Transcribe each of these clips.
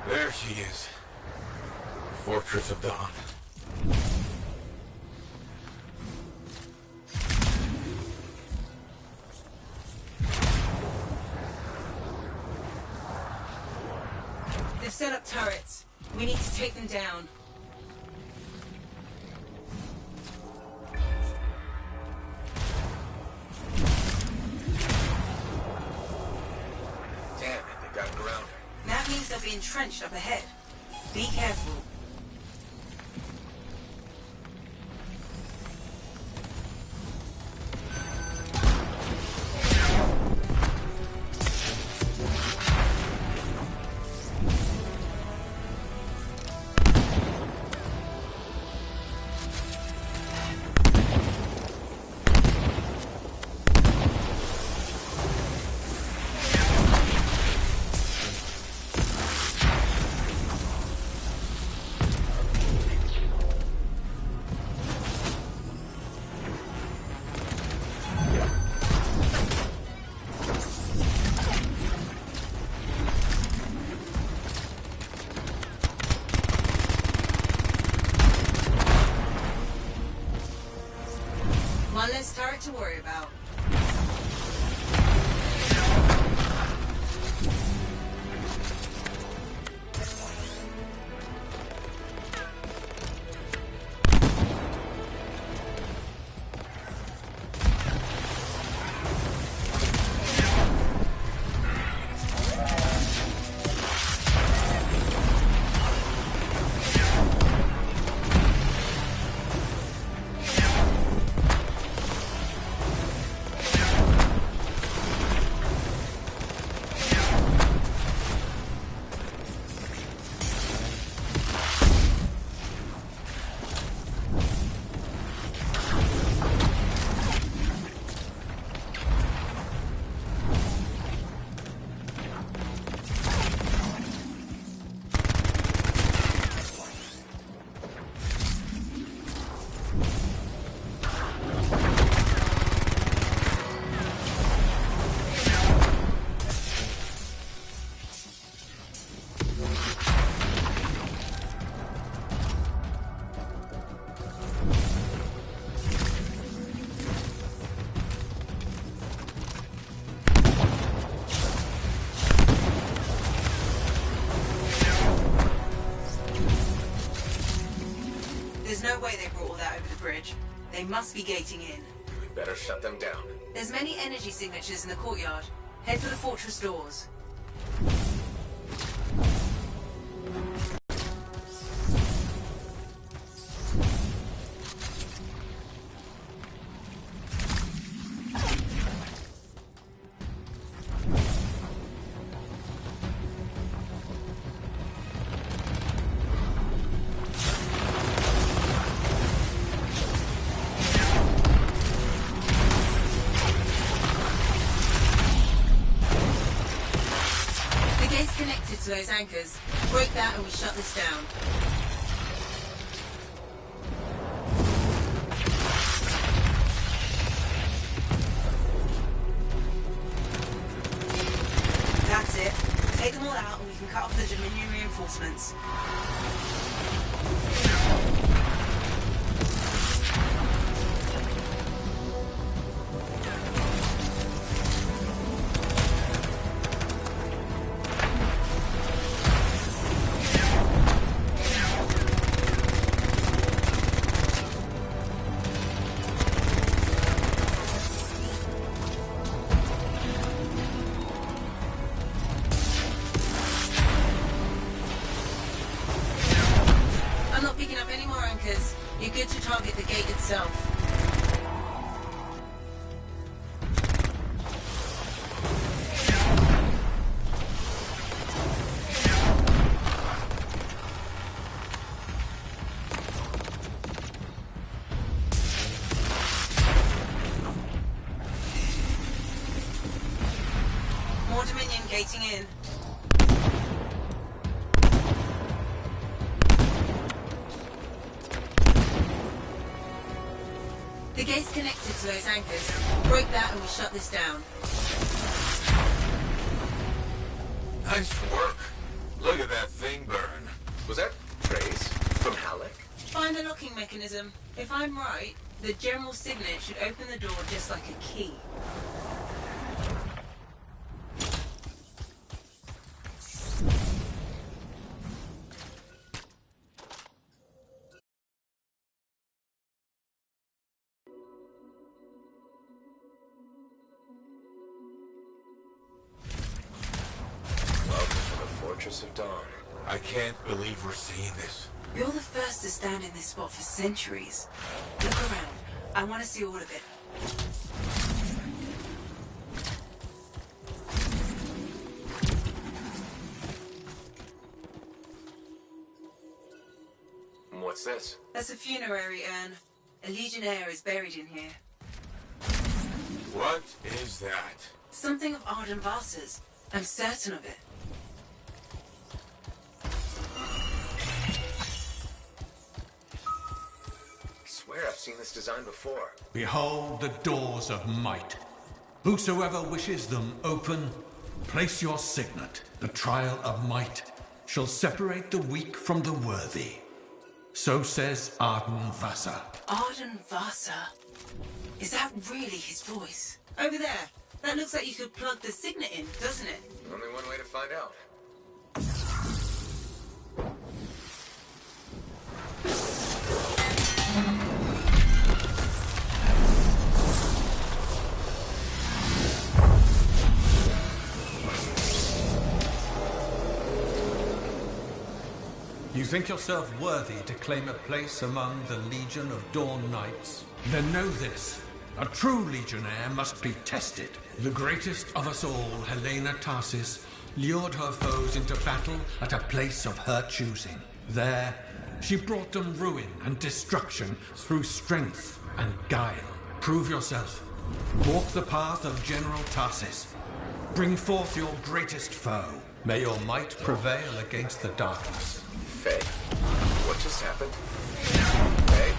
There she is. Fortress of Dawn. They've set up turrets. We need to take them down. Damn it, they got grounded. That means they'll be entrenched up ahead. Be careful. One less turret to worry about. There's no way they brought all that over the bridge. They must be gating in. We better shut them down. There's many energy signatures in the courtyard. Head for the fortress doors. Connected to those anchors. Break that and we shut this down. That's it. Take them all out and we can cut off the Dominion reinforcements. I'm not picking up any more anchors. You're good to target the gate itself. More Dominion gating in. The gate's connected to those anchors. Break that and we shut this down. Nice work. Look at that thing. thing burn. Was that praise from Halleck? Find the locking mechanism. If I'm right, the general signet should open the door just like a key. Welcome to the Fortress of Dawn. I can't believe we're seeing this. You're the first to stand in this spot for centuries. Look around. I want to see all of it. What's this? That's a funerary urn. A legionnaire is buried in here. What is that? Something of Arden Vasa's. I'm certain of it. I swear I've seen this design before. Behold the doors of might. Whosoever wishes them open, place your signet. The trial of might shall separate the weak from the worthy. So says Arden Vasa. Arden Vasa? Is that really his voice? Over there. That looks like you could plug the signet in, doesn't it? Only one way to find out. You think yourself worthy to claim a place among the Legion of Dawn Knights? Then know this. A true legionnaire must be tested. The greatest of us all, Helena Tarsis, lured her foes into battle at a place of her choosing. There, she brought them ruin and destruction through strength and guile. Prove yourself. Walk the path of General Tarsis. Bring forth your greatest foe. May your might prevail against the darkness. Faye, what just happened? Faye?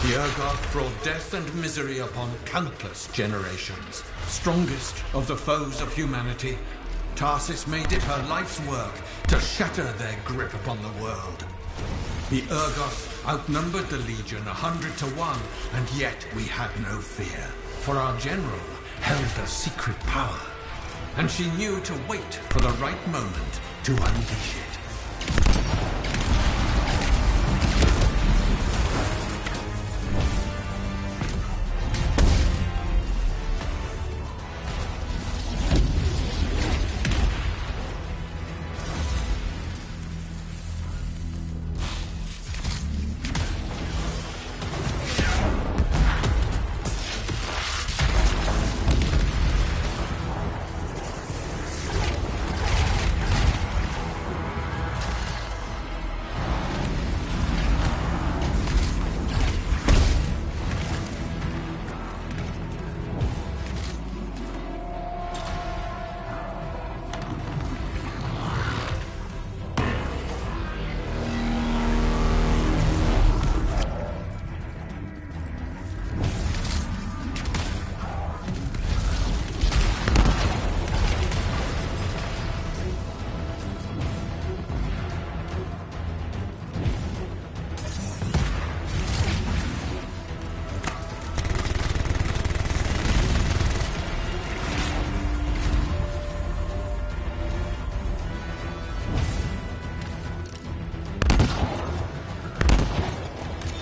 The Urgoth brought death and misery upon countless generations. Strongest of the foes of humanity, Tarsis made it her life's work to shatter their grip upon the world. The Urgoth outnumbered the Legion 100 to 1, and yet we had no fear. For our general held a secret power, and she knew to wait for the right moment to unleash it.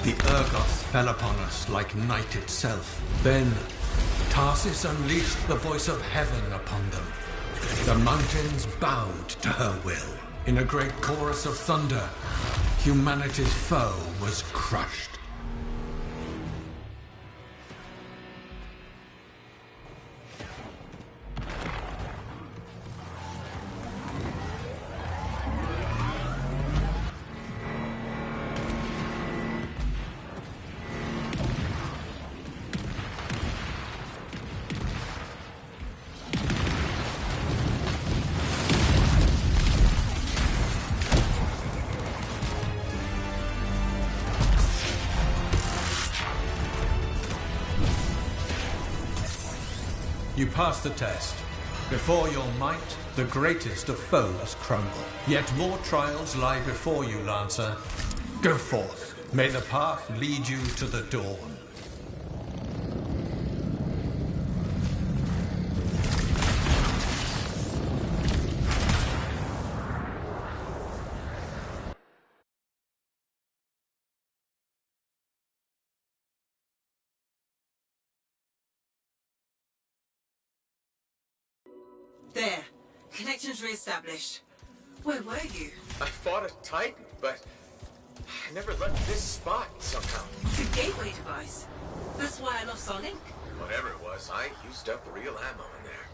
The Urgoth fell upon us like night itself. Then, Tarsis unleashed the voice of heaven upon them. The mountains bowed to her will. In a great chorus of thunder, humanity's foe was crushed. You passed the test. Before your might, the greatest of foes crumble. Yet more trials lie before you, Lancer. Go forth. May the path lead you to the dawn. There. Connections re-established. Where were you? I fought a Titan, but I never left this spot somehow. The gateway device. That's why I lost our link. Whatever it was, I used up real ammo in there.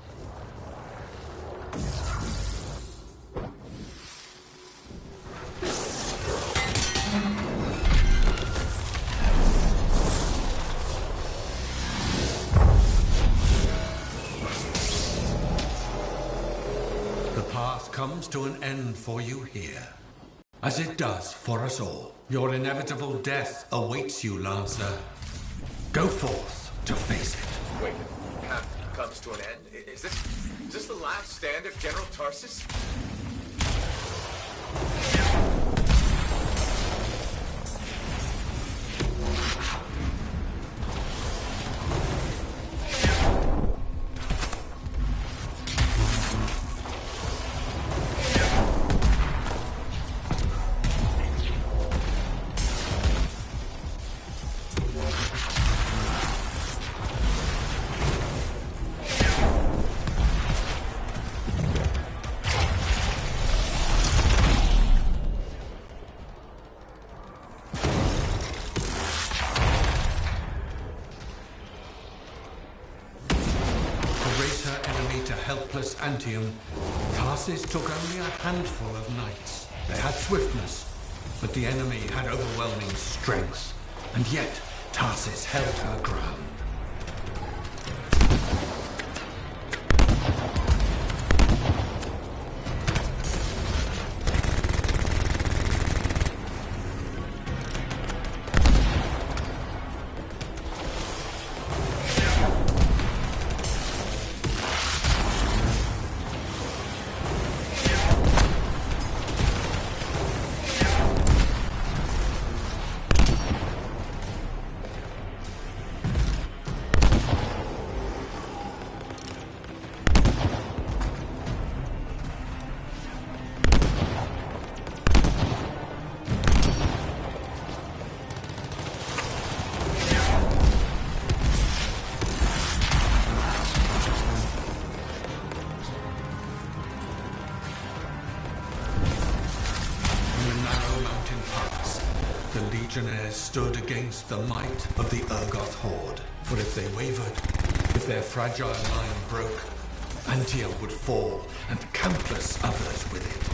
The path comes to an end for you here, as it does for us all. Your inevitable death awaits you, Lancer. Go forth to face it. Wait, path comes to an end? Is this the last stand of General Tarsis? Helpless Antium, Tarsis took only a handful of knights. They had swiftness, but the enemy had overwhelming strength, and yet Tarsis held her ground. parts. The Legionnaires stood against the might of the Urgoth Horde. For if they wavered, if their fragile line broke, Antium would fall, and countless others with it.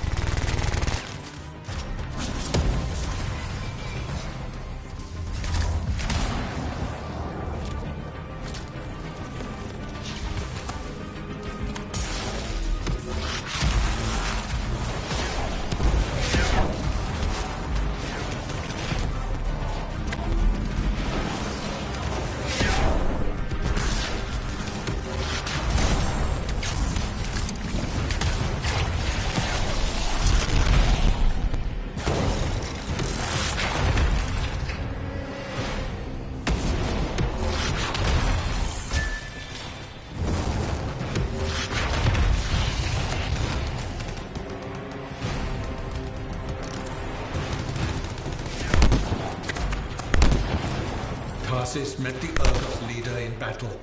Tarsis met the Urgoth leader in battle,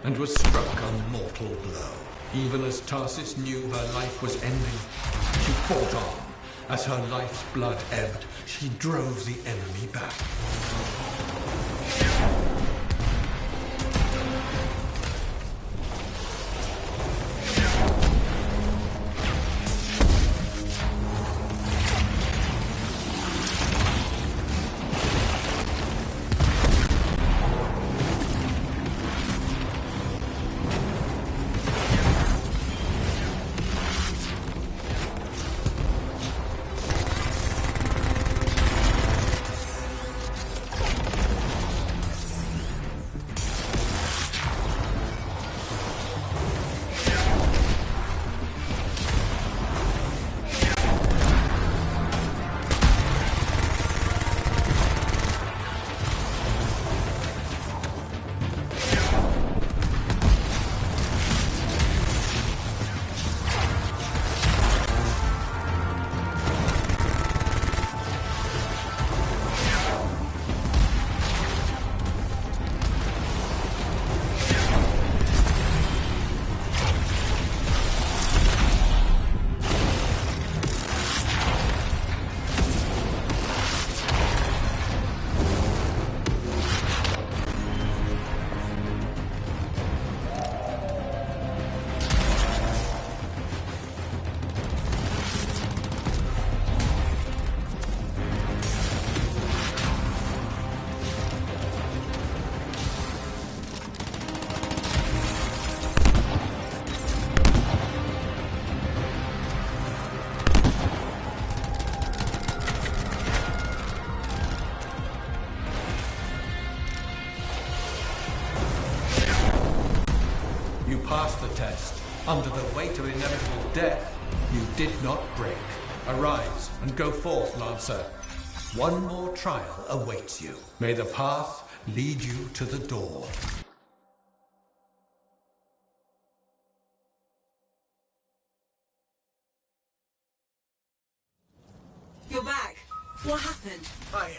and was struck a mortal blow. Even as Tarsis knew her life was ending, she fought on. As her life's blood ebbed, she drove the enemy back. You passed the test. Under the weight of inevitable death, you did not break. Arise and go forth, Lancer. One more trial awaits you. May the path lead you to the door. You're back. What happened? I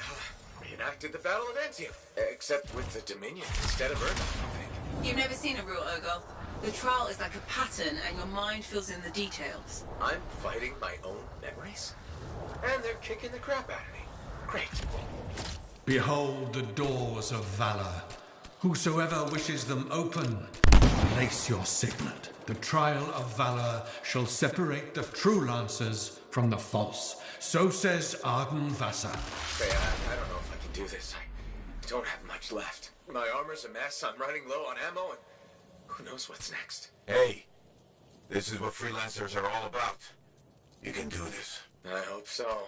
reenacted the Battle of Antium, except with the Dominion instead of Earth, I think. You've never seen a real Urgoth. The trial is like a pattern, and your mind fills in the details. I'm fighting my own memories, and they're kicking the crap out of me. Great. Behold the doors of valor. Whosoever wishes them open, place your signet. The trial of valor shall separate the true lancers from the false. So says Arden Vassa. Hey, I don't know if I can do this. I don't have much left. My armor's a mess, I'm running low on ammo, and who knows what's next. Hey, this is what freelancers are all about. You can do this. I hope so.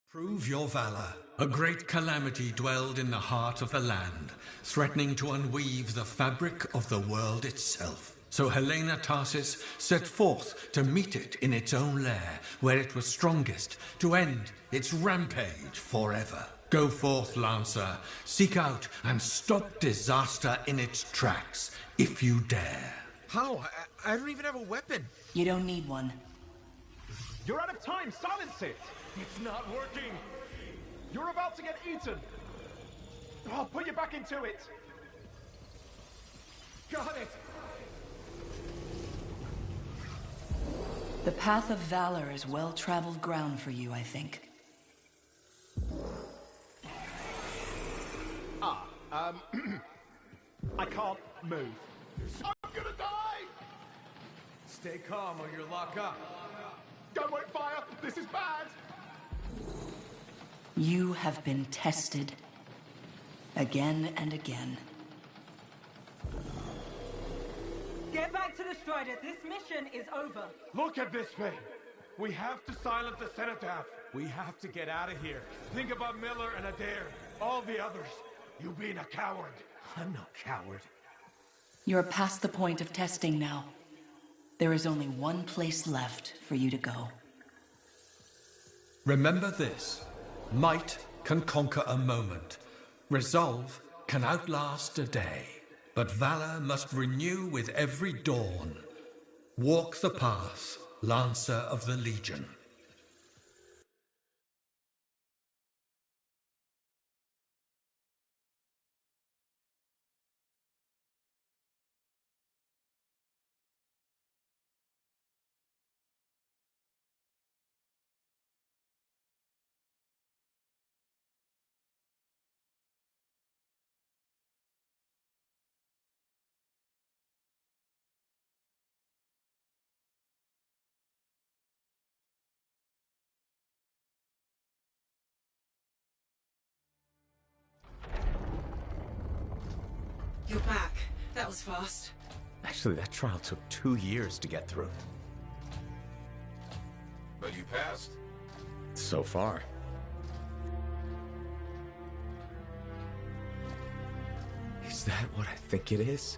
Prove your valor. A great calamity dwelled in the heart of the land, threatening to unweave the fabric of the world itself. So Helena Tarsis set forth to meet it in its own lair, where it was strongest, to end its rampage forever. Go forth, Lancer, seek out and stop disaster in its tracks, if you dare. How? I don't even have a weapon. You don't need one. You're out of time! Silence it! It's not working! You're about to get eaten! I'll put you back into it! Got it! The path of valor is well-traveled ground for you, I think. I can't move. I'm gonna die! Stay calm or you'll lock up. Don't wait fire! This is bad! You have been tested. Again and again. Get back to the Strider. This mission is over. Look at this thing! We have to silence the cenotaph. We have to get out of here. Think about Miller and Adair. All the others. You being a coward. I'm no coward. You're past the point of testing now. There is only one place left for you to go. Remember this. Might can conquer a moment. Resolve can outlast a day. But valor must renew with every dawn. Walk the path, Lancer of the Legion. You're back. That was fast. Actually, that trial took 2 years to get through. But you passed. So far. Is that what I think it is?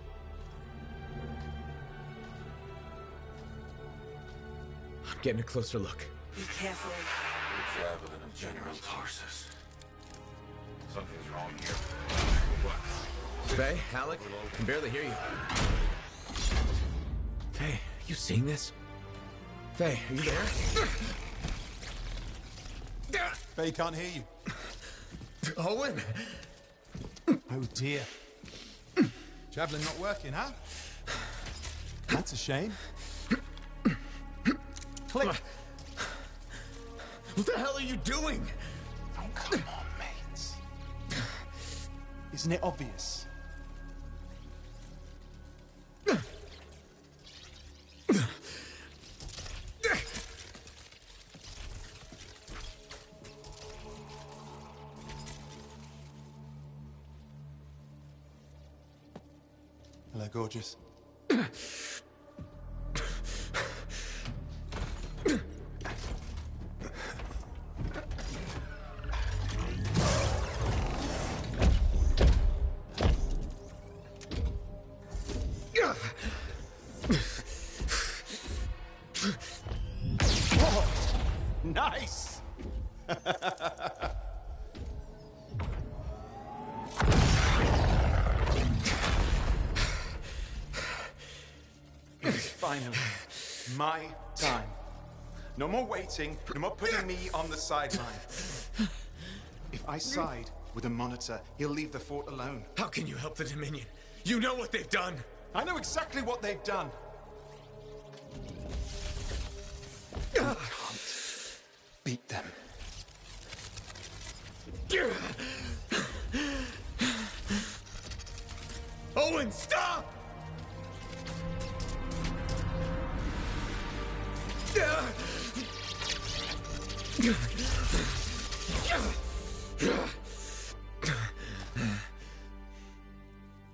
I'm getting a closer look. Be careful. The javelin of General Tarsus. Something's wrong here. What? Faye, Alec, I can barely hear you. Faye, you seeing this? Faye, are you there? Faye can't hear you. Owen! Oh dear. Javelin not working, huh? That's a shame. Click. What the hell are you doing? Oh, come on, mates. Isn't it obvious? Hello, gorgeous. Nice! It's finally my time. No more waiting, no more putting me on the sideline. If I side with a monitor, he'll leave the fort alone. How can you help the Dominion? You know what they've done! I know exactly what they've done. I can't beat them. Owen, stop!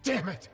Damn it!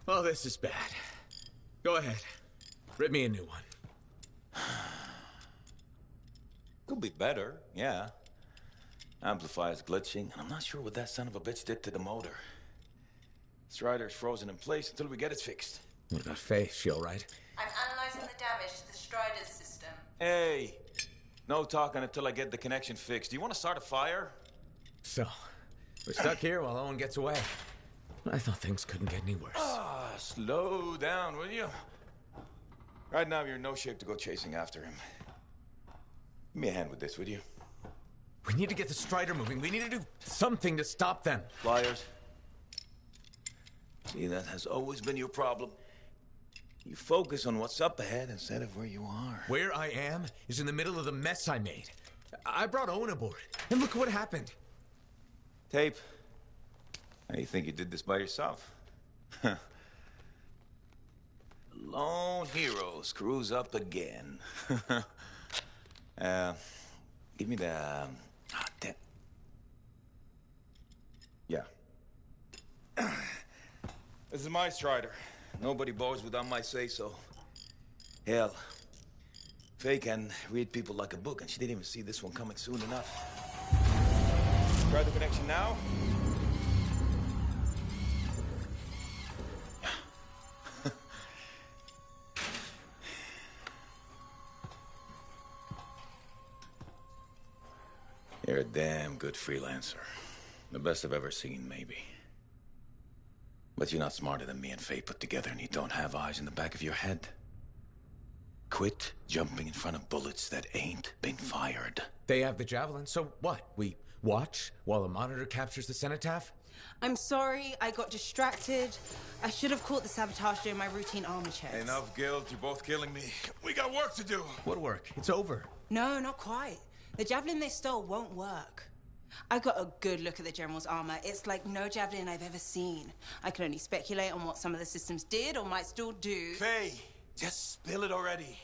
Oh, this is bad. Go ahead. Rip me a new one. Could be better, yeah. Amplifier's glitching, and I'm not sure what that son of a bitch did to the motor. Strider's frozen in place until we get it fixed. What about Faith? She all right? I'm analyzing the damage to the Strider's system. Hey, no talking until I get the connection fixed. Do you want to start a fire? So, we're stuck here while Owen gets away. I thought things couldn't get any worse. Slow down, will you? Right now, you're in no shape to go chasing after him. Give me a hand with this, would you? We need to get the Strider moving. We need to do something to stop them. Flyers. See, that has always been your problem. You focus on what's up ahead instead of where you are. Where I am is in the middle of the mess I made. I brought Owen aboard, and look what happened. Tape. How you think you did this by yourself? Lone hero screws up again. Give me the... Yeah. This is my Strider. Nobody boards without my say-so. Hell, Faye can read people like a book, and she didn't even see this one coming soon enough. Try the connection now. You're a damn good freelancer. The best I've ever seen, maybe. But you're not smarter than me and Faye put together, and you don't have eyes in the back of your head. Quit jumping in front of bullets that ain't been fired. They have the javelin, so what? We watch while the monitor captures the cenotaph? I'm sorry, I got distracted. I should have caught the sabotage during my routine armor checks. Enough guilt, you're both killing me. We got work to do. What work? It's over. No, not quite. The javelin they stole won't work. I got a good look at the General's armor. It's like no javelin I've ever seen. I can only speculate on what some of the systems did or might still do. Faye, just spill it already.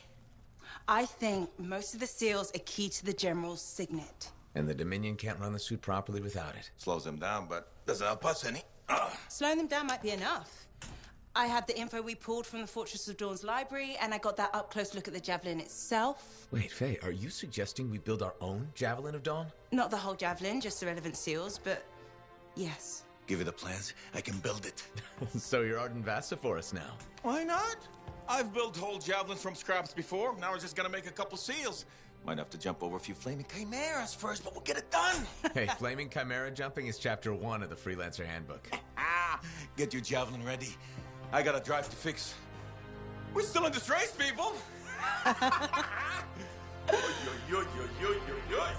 I think most of the seals are key to the General's signet. And the Dominion can't run the suit properly without it. Slows them down, but doesn't help us any. Slowing them down might be enough. I have the info we pulled from the Fortress of Dawn's library, and I got that up-close look at the javelin itself. Wait, Faye, are you suggesting we build our own Javelin of Dawn? Not the whole javelin, just the relevant seals, but yes. Give me the plans, I can build it. So you're Arden Vassa for us now. Why not? I've built whole javelins from scraps before. Now we're just gonna make a couple seals. Might have to jump over a few flaming chimeras first, but we'll get it done. Hey, flaming chimera jumping is chapter 1 of the Freelancer Handbook. Get your javelin ready. I got a drive to fix. We're still in this race, people. Oy, oy, oy, oy, oy, oy, oy.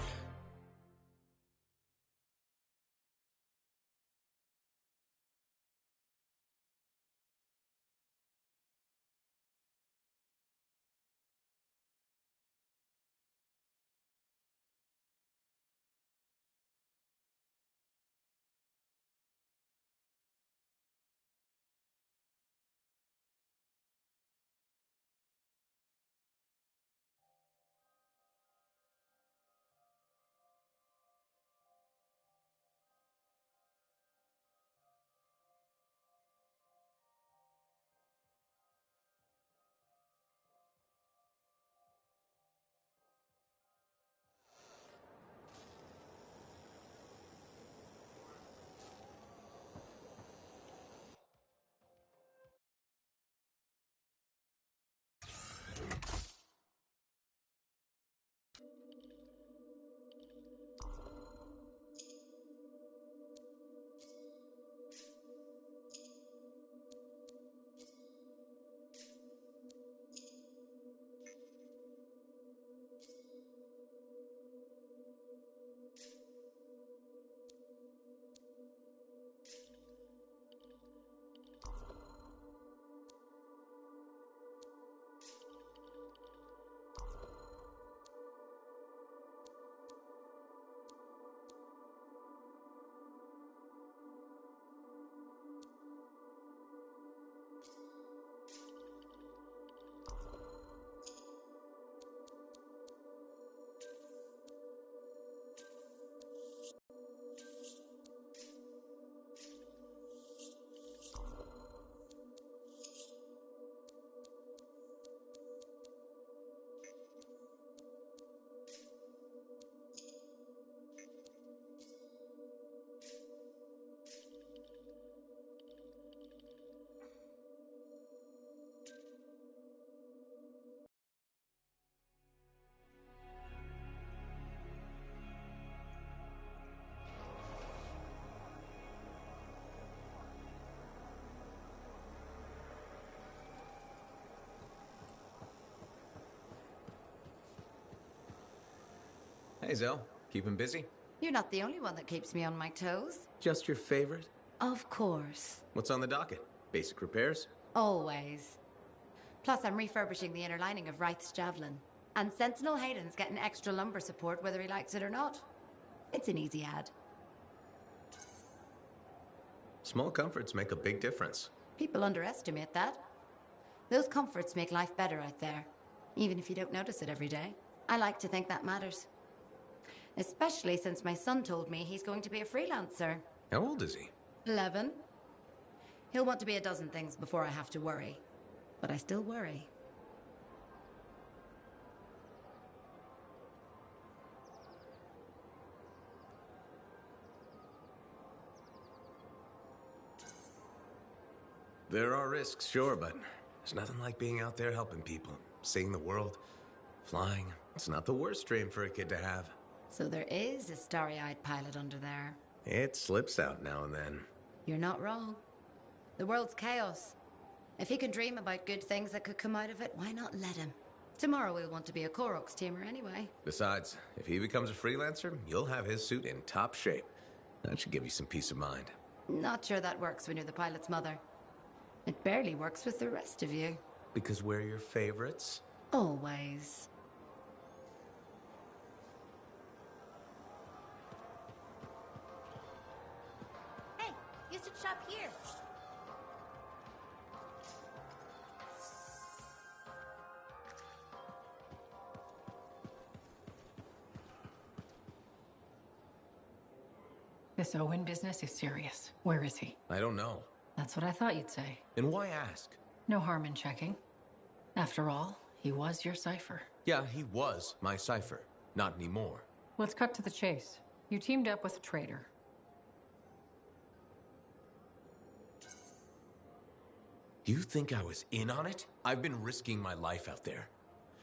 Hey, Zell. Keeping busy? You're not the only one that keeps me on my toes. Just your favorite? Of course. What's on the docket? Basic repairs? Always. Plus, I'm refurbishing the inner lining of Wraith's javelin. And Sentinel Hayden's getting extra lumbar support whether he likes it or not. It's an easy ad. Small comforts make a big difference. People underestimate that. Those comforts make life better out there, even if you don't notice it every day. I like to think that matters. Especially since my son told me he's going to be a freelancer. How old is he? 11. He'll want to be a dozen things before I have to worry. But I still worry. There are risks, sure, but there's nothing like being out there helping people, seeing the world, flying. It's not the worst dream for a kid to have. So there is a starry-eyed pilot under there. It slips out now and then. You're not wrong. The world's chaos. If he can dream about good things that could come out of it, why not let him? Tomorrow we'll want to be a Koroks teamer anyway. Besides, if he becomes a freelancer, you'll have his suit in top shape. That should give you some peace of mind. Not sure that works when you're the pilot's mother. It barely works with the rest of you. Because we're your favorites? Always. Hey, you should shop here. This Owen business is serious. Where is he? I don't know. That's what I thought you'd say. And why ask? No harm in checking. After all, he was your cipher. Yeah, he was my cipher. Not anymore. Let's cut to the chase. You teamed up with a traitor. You think I was in on it? I've been risking my life out there.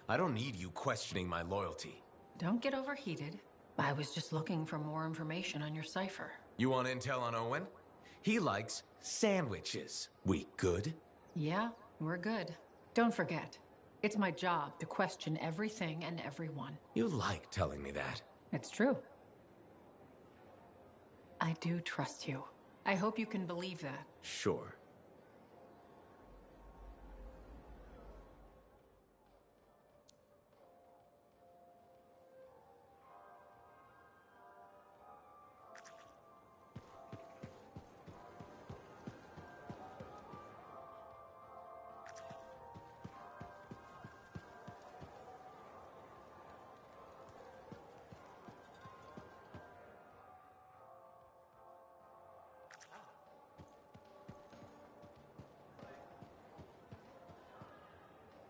I don't need you questioning my loyalty. Don't get overheated. I was just looking for more information on your cipher. You want intel on Owen? He likes sandwiches. We good? Yeah, we're good. Don't forget, it's my job to question everything and everyone. You like telling me that. It's true. I do trust you. I hope you can believe that. Sure.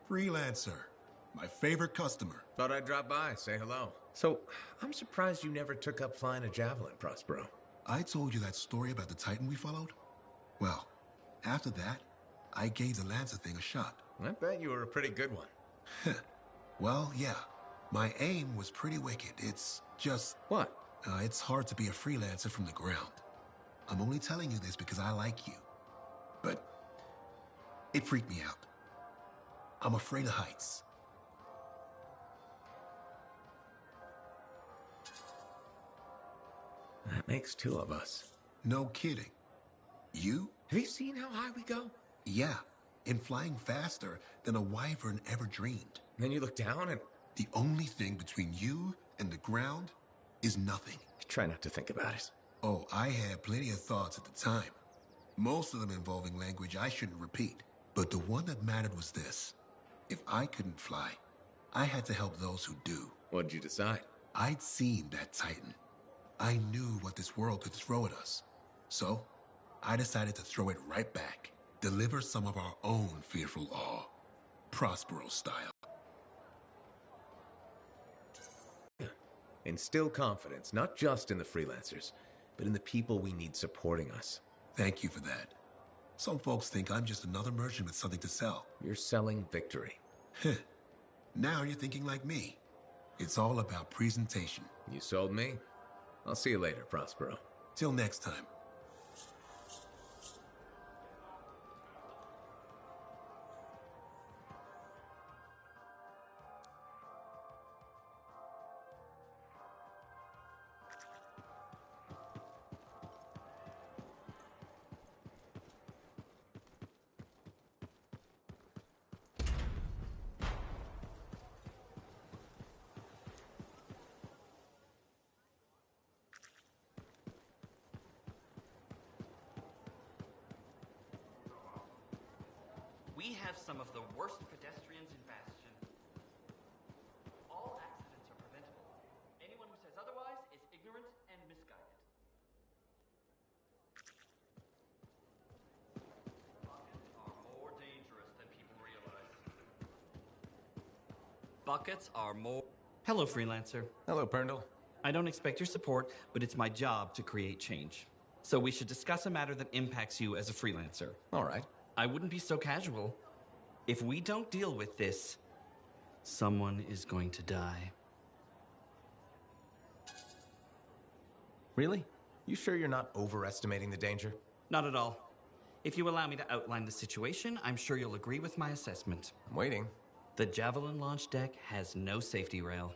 Freelancer. My favorite customer. Thought I'd drop by, say hello. So, I'm surprised you never took up flying a javelin, Prospero. I told you that story about the Titan we followed? Well, after that, I gave the Lancer thing a shot. I bet you were a pretty good one. Well, yeah. My aim was pretty wicked. It's just... What? It's hard to be a freelancer from the ground. I'm only telling you this because I like you. But it freaked me out. I'm afraid of heights. That makes two of us. No kidding. You? Have you seen how high we go? Yeah, and flying faster than a wyvern ever dreamed. And then you look down and... The only thing between you and the ground is nothing. Try not to think about it. Oh, I had plenty of thoughts at the time. Most of them involving language I shouldn't repeat. But the one that mattered was this. If I couldn't fly, I had to help those who do. What'd you decide? I'd seen that Titan. I knew what this world could throw at us. So, I decided to throw it right back. Deliver some of our own fearful awe. Prospero style. Instill confidence, not just in the freelancers, but in the people we need supporting us. Thank you for that. Some folks think I'm just another merchant with something to sell. You're selling victory. Now you're thinking like me. It's all about presentation. You sold me. I'll see you later, Prospero. Till next time. We have some of the worst pedestrians in Bastion. All accidents are preventable. Anyone who says otherwise is ignorant and misguided. Buckets are more dangerous than people realize. Buckets are more... Hello, freelancer. Hello, Perndle. I don't expect your support, but it's my job to create change. So we should discuss a matter that impacts you as a freelancer. All right. I wouldn't be so casual. If we don't deal with this, someone is going to die. Really? You sure you're not overestimating the danger? Not at all. If you allow me to outline the situation, I'm sure you'll agree with my assessment. I'm waiting. The Javelin launch deck has no safety rail.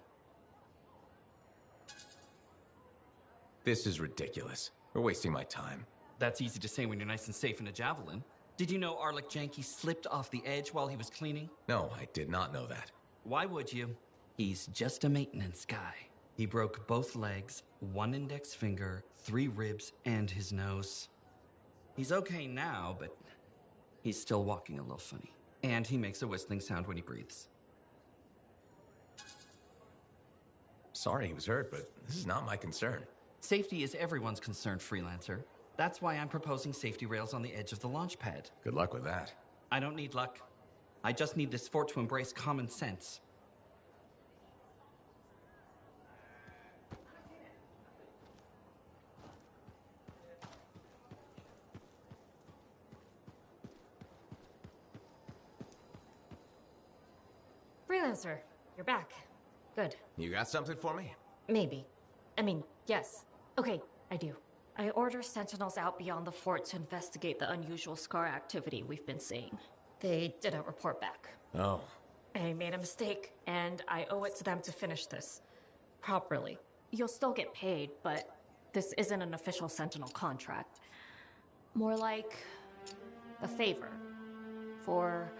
This is ridiculous. We're wasting my time. That's easy to say when you're nice and safe in a Javelin. Did you know Arlik Janky slipped off the edge while he was cleaning? No, I did not know that. Why would you? He's just a maintenance guy. He broke both legs, 1 index finger, 3 ribs, and his nose. He's okay now, but he's still walking a little funny. And he makes a whistling sound when he breathes. Sorry he was hurt, but this is not my concern. Safety is everyone's concern, freelancer. That's why I'm proposing safety rails on the edge of the launch pad. Good luck with that. I don't need luck. I just need this fort to embrace common sense. Freelancer, you're back. Good. You got something for me? Maybe. I mean, yes. Okay, I do. I order sentinels out beyond the fort to investigate the unusual scar activity we've been seeing. They didn't report back. Oh. I made a mistake, and I owe it to them to finish this properly. You'll still get paid, but this isn't an official sentinel contract. More like a favor for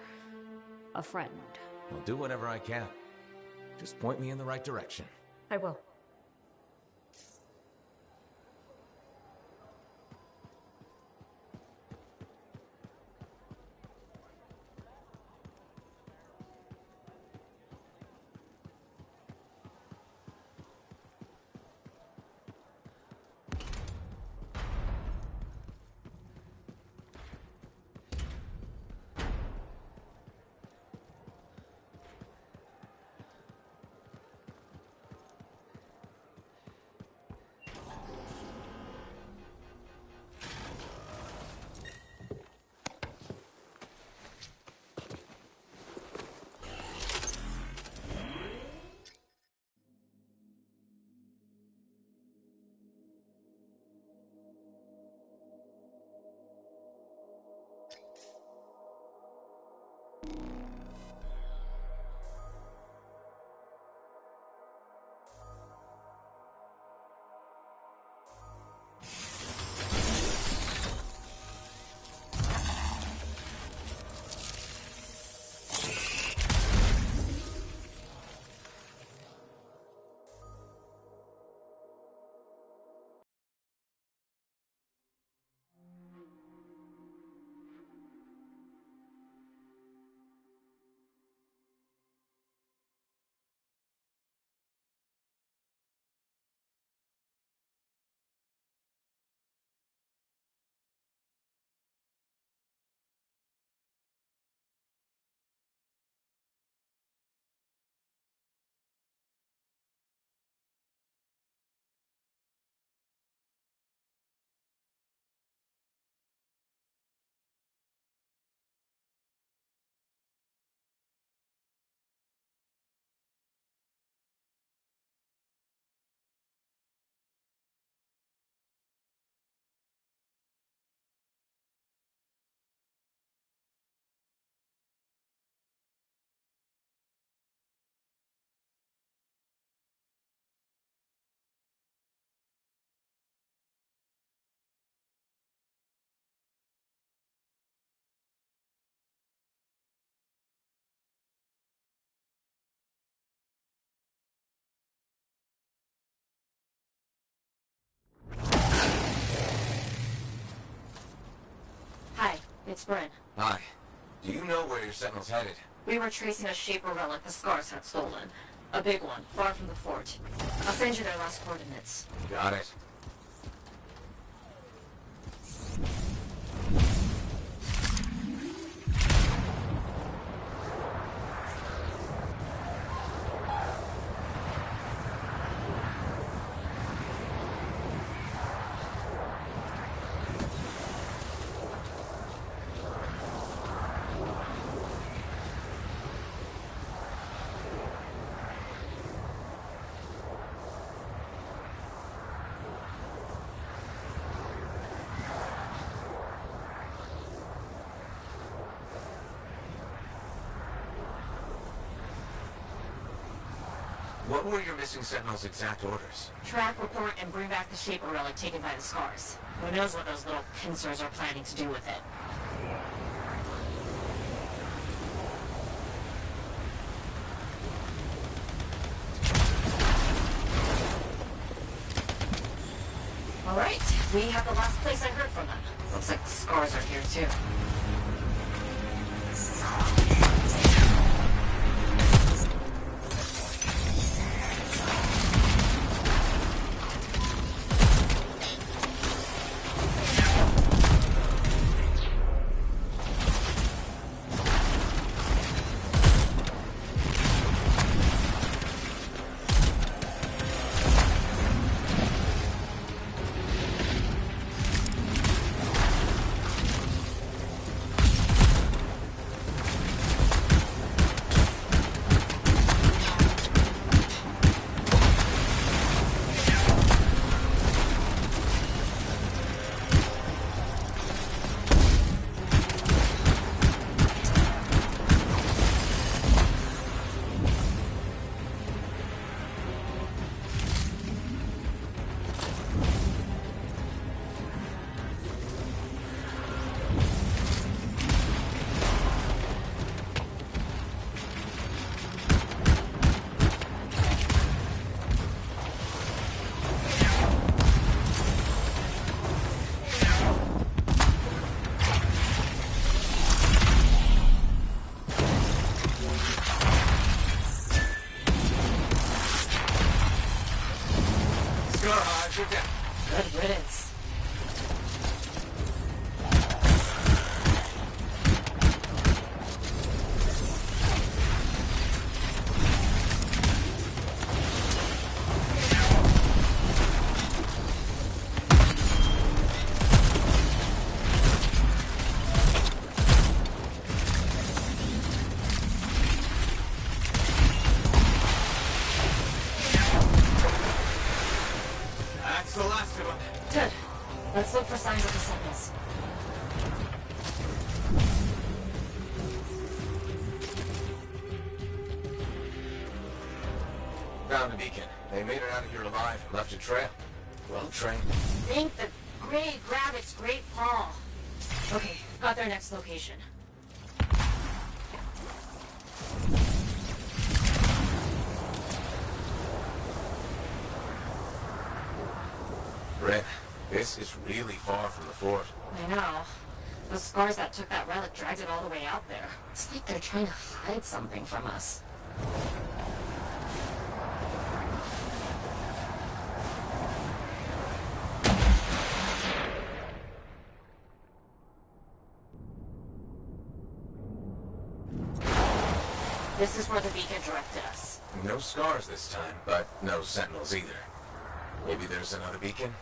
a friend. I'll do whatever I can. Just point me in the right direction. I will. Hi, it's Bryn. Hi. Do you know where your sentinel's headed? We were tracing a Shaper relic the Scars had stolen. A big one, far from the fort. I'll send you their last coordinates. Got it. What were your missing sentinel's exact orders? Track, report, and bring back the Shaper relic taken by the Scars. Who knows what those little pincers are planning to do with it? Alright, we have the last place I heard from them. Looks like the Scars are here too. Good riddance. That's the last of them. Good. Let's look for signs of the sentinels. Found a beacon. They made it out of here alive and left a trail. Well trained. Thank the great rabbit's great paw. Okay, got their next location. Red, this is really far from the fort. I know. The Scars that took that relic dragged it all the way out there. It's like they're trying to hide something from us. This is where the beacon directed us. No Scars this time, but no sentinels either. Maybe there's another beacon?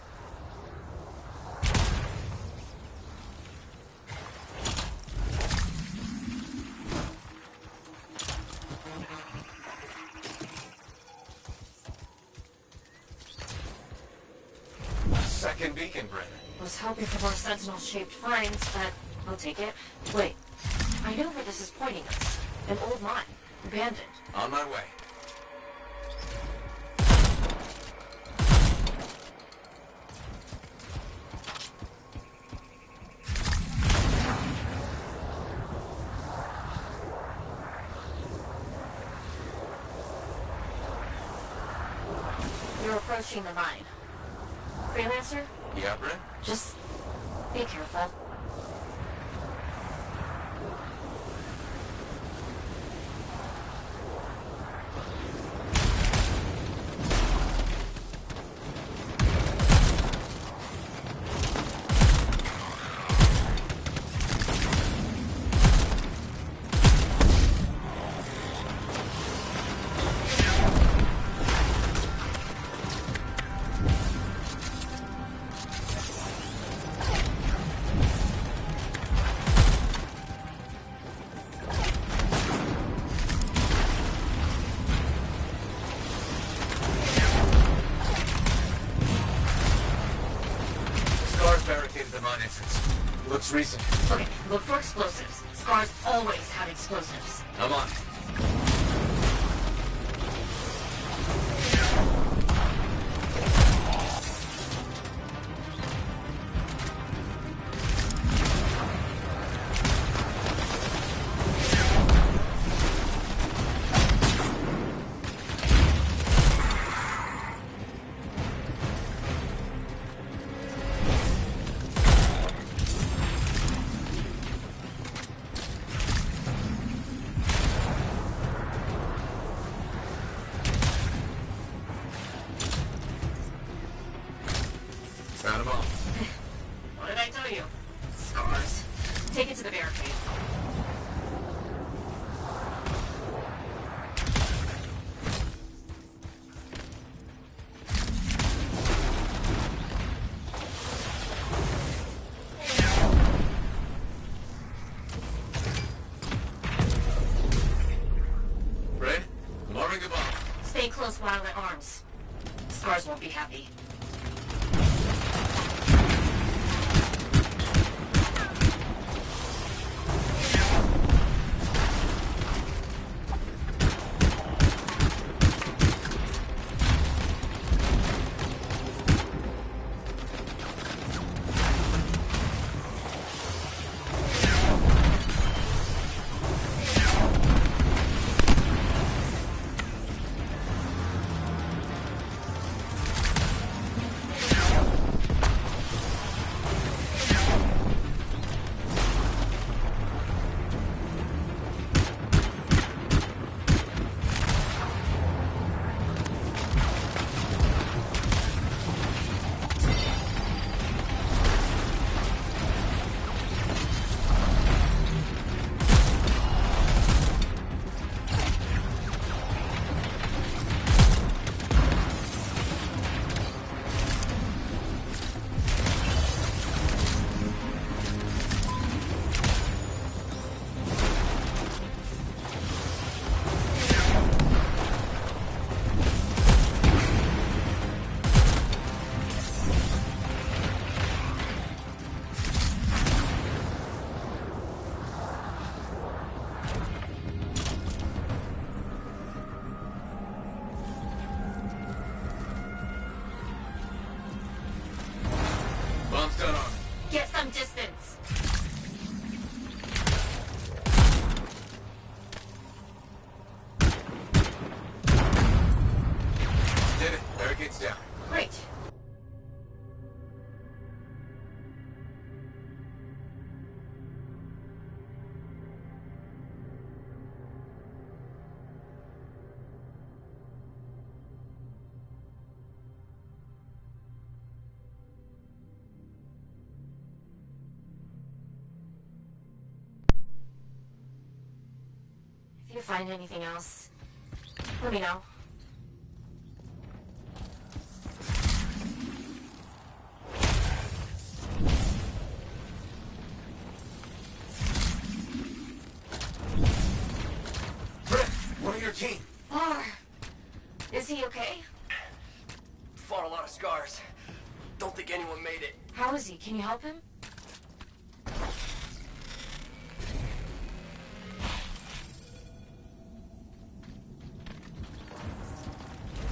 A second beacon, Brennan. Was hoping for more sentinel-shaped finds, but I'll take it. Wait, I know where this is pointing us. An old mine. Abandoned. On my way. You're approaching the mine. Freelancer? Yeah, Brent? Just be careful. entrance. Looks recent. Okay, look for explosives. Scars always have explosives. I'm on. Found them all. What did I tell you? Scars. Take it to the barricade. Red, lowering the bomb. Stay close while at arms. Scars won't be happy. Bomb's done on. Get some distance. Did it. Barricade's down. Great. If you find anything else, let me know. Britt, one of your team. Bar. Is he okay? Fought a lot of scars. Don't think anyone made it. How is he? Can you help him?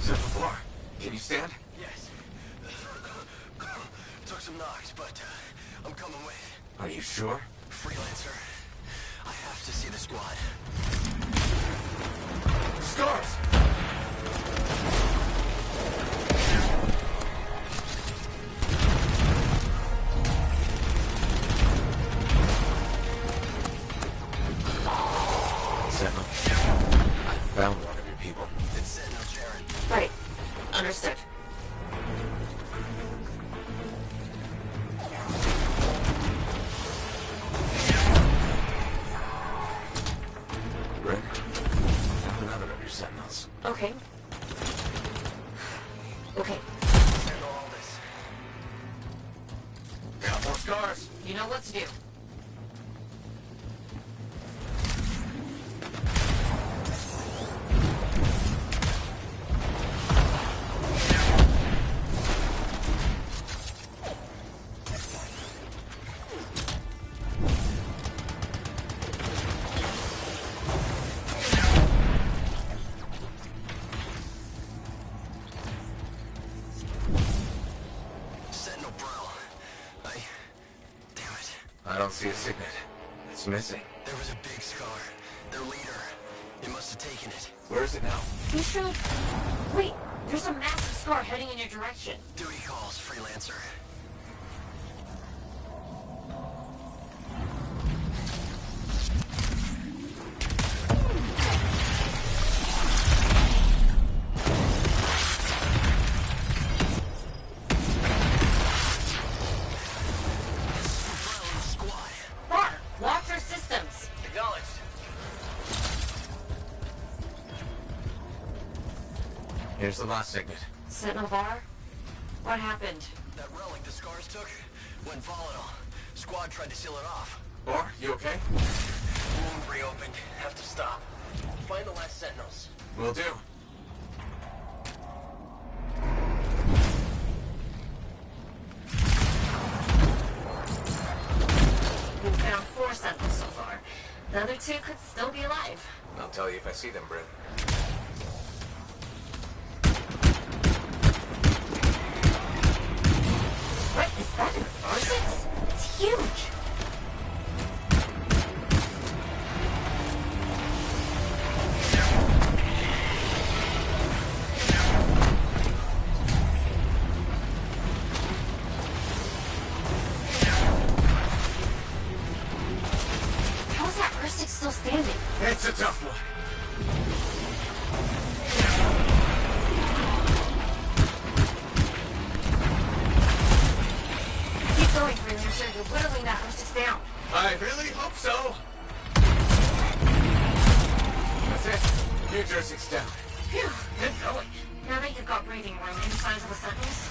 Central floor. Can you stand? Yes. Took some knocks, but I'm coming with. Are you sure? Freelancer. I have to see the squad. Scars! Sentinel. I found one of your people. It's Sentinel Sharon. Right. Understood. Rick, found another of your sentinels. Okay. Okay. Handle all this. Got more scars. You know what to do. don't see a signet. It's missing. There was a big scar. Their leader. They must have taken it. Where is it now? You should... Wait, there's a massive scar heading in your direction. Duty calls, freelancer. Lock your systems. Acknowledged. Here's the last signet. Sentinel Bar? What happened? That relic the scars took went volatile. Squad tried to seal it off. Or, you okay? Wound reopened. Have to stop. Find the last sentinels. Will do. We've found 4 sentinels so far. The other 2 could still be alive. I'll tell you if I see them, Bryn. What is that? An R6? It's huge. How's that R6 still standing? It's a tough one. Keep going, Freelancer. You're whittling that R6 down. I really hope so. That's it. New Jersey's down. Phew, good going. Now that you've got breathing room, any signs of the sentinels?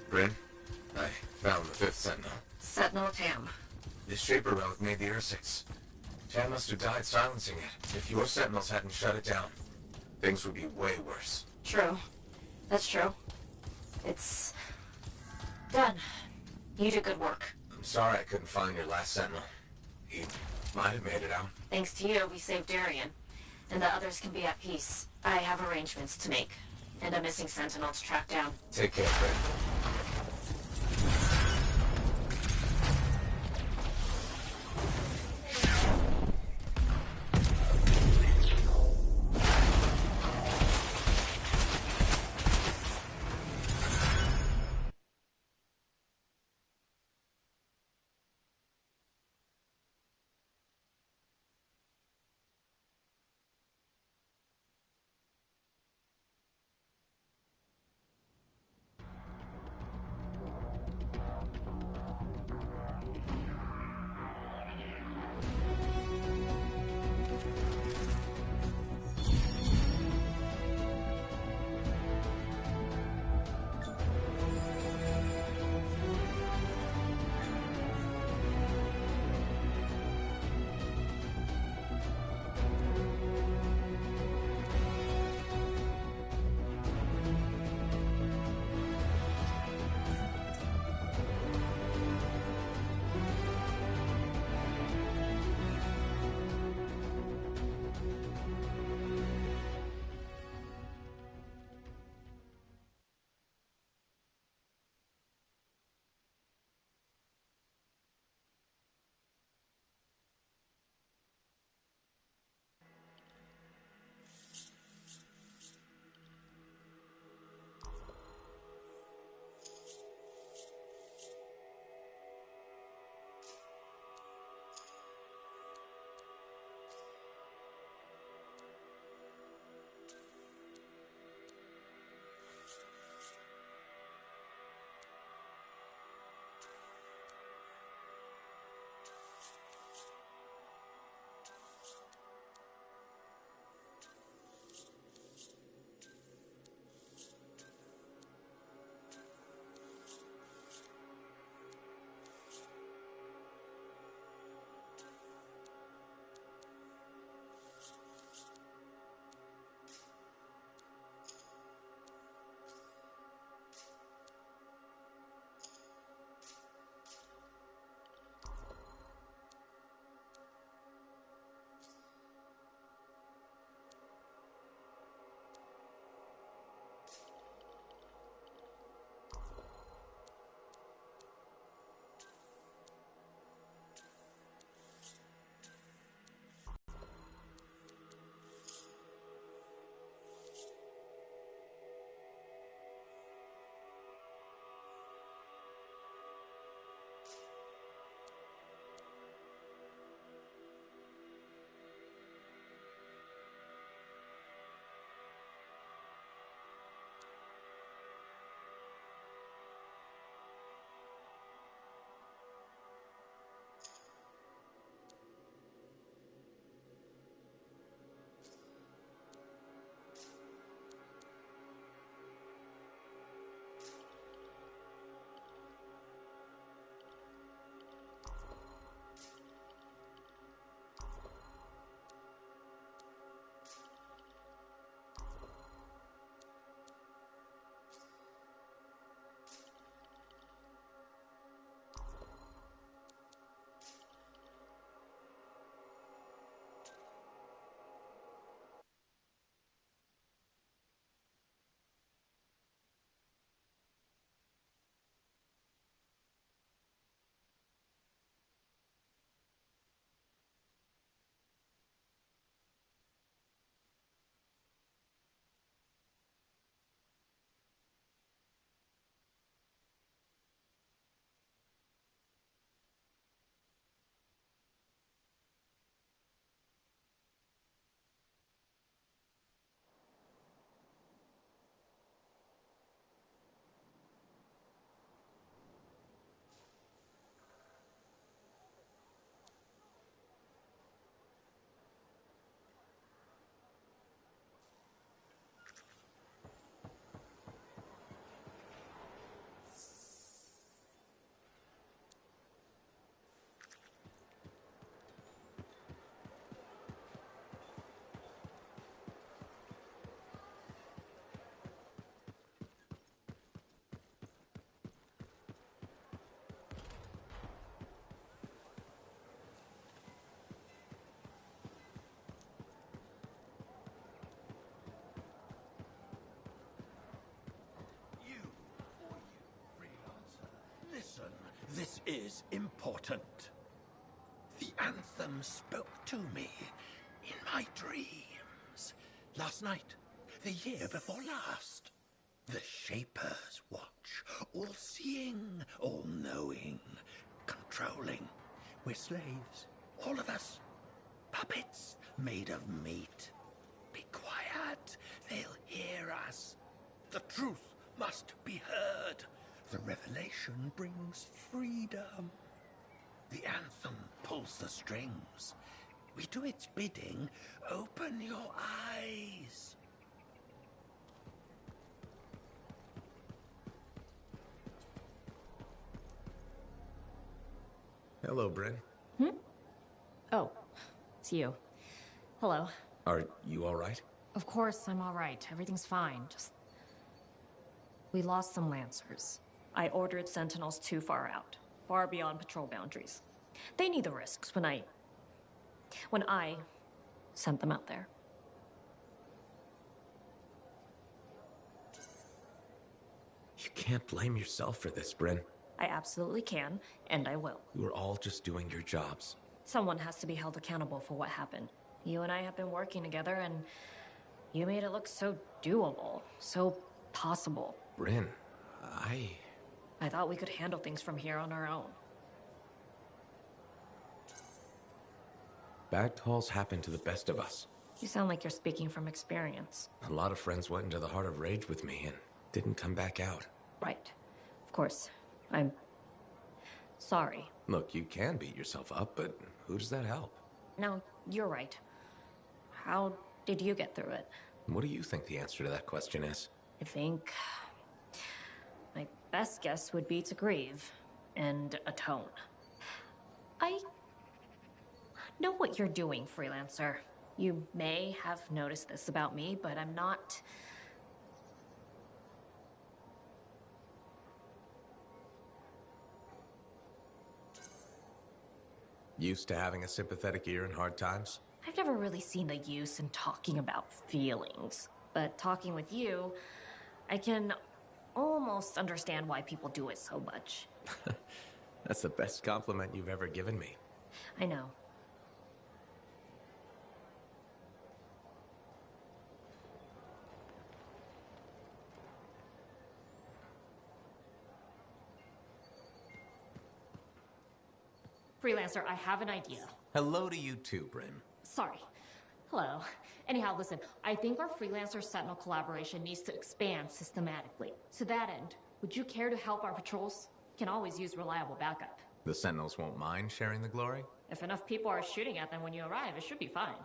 Bryn, I found the 5th Sentinel. Sentinel Tam. This Shaper relic made the Ursix. Chan must have died silencing it. If your Sentinels hadn't shut it down, things would be way worse. True. That's true. It's... done. You did good work. I'm sorry I couldn't find your last Sentinel. He might have made it out. Thanks to you, we saved Darien. And the others can be at peace. I have arrangements to make. And a missing Sentinel to track down. Take care, Bryn. This is important. The anthem spoke to me in my dreams. Last night, the year before last. The Shapers watch, all-seeing, all-knowing, controlling. We're slaves, all of us. Puppets made of meat. Be quiet, they'll hear us. The truth must be heard. The revelation brings freedom. The anthem pulls the strings. We do its bidding. Open your eyes. Hello, Bryn. Oh, it's you. Hello. Are you all right? Of course, I'm all right. Everything's fine. Just... we lost some Lancers. I ordered Sentinels too far out. Far beyond patrol boundaries. They need the risks when I sent them out there. You can't blame yourself for this, Bryn. I absolutely can, and I will. You were all just doing your jobs. Someone has to be held accountable for what happened. You and I have been working together, and you made it look so doable, so possible. Bryn, I thought we could handle things from here on our own. Bad calls happen to the best of us. You sound like you're speaking from experience. A lot of friends went into the heart of rage with me and didn't come back out. Right. Of course. I'm sorry. Look, you can beat yourself up, but who does that help? No, you're right. How did you get through it? What do you think the answer to that question is? I think my best guess would be to grieve and atone. I know what you're doing, freelancer. You may have noticed this about me, but I'm not... Used to having a sympathetic ear in hard times? I've never really seen the use in talking about feelings. But talking with you, I can almost understand why people do it so much. That's the best compliment you've ever given me. I know. Freelancer, I have an idea. Hello to you too, Bryn. Sorry. Hello. Anyhow, listen, I think our Freelancer Sentinel collaboration needs to expand systematically. To that end, would you care to help our patrols? Can always use reliable backup. The Sentinels won't mind sharing the glory? If enough people are shooting at them when you arrive, it should be fine.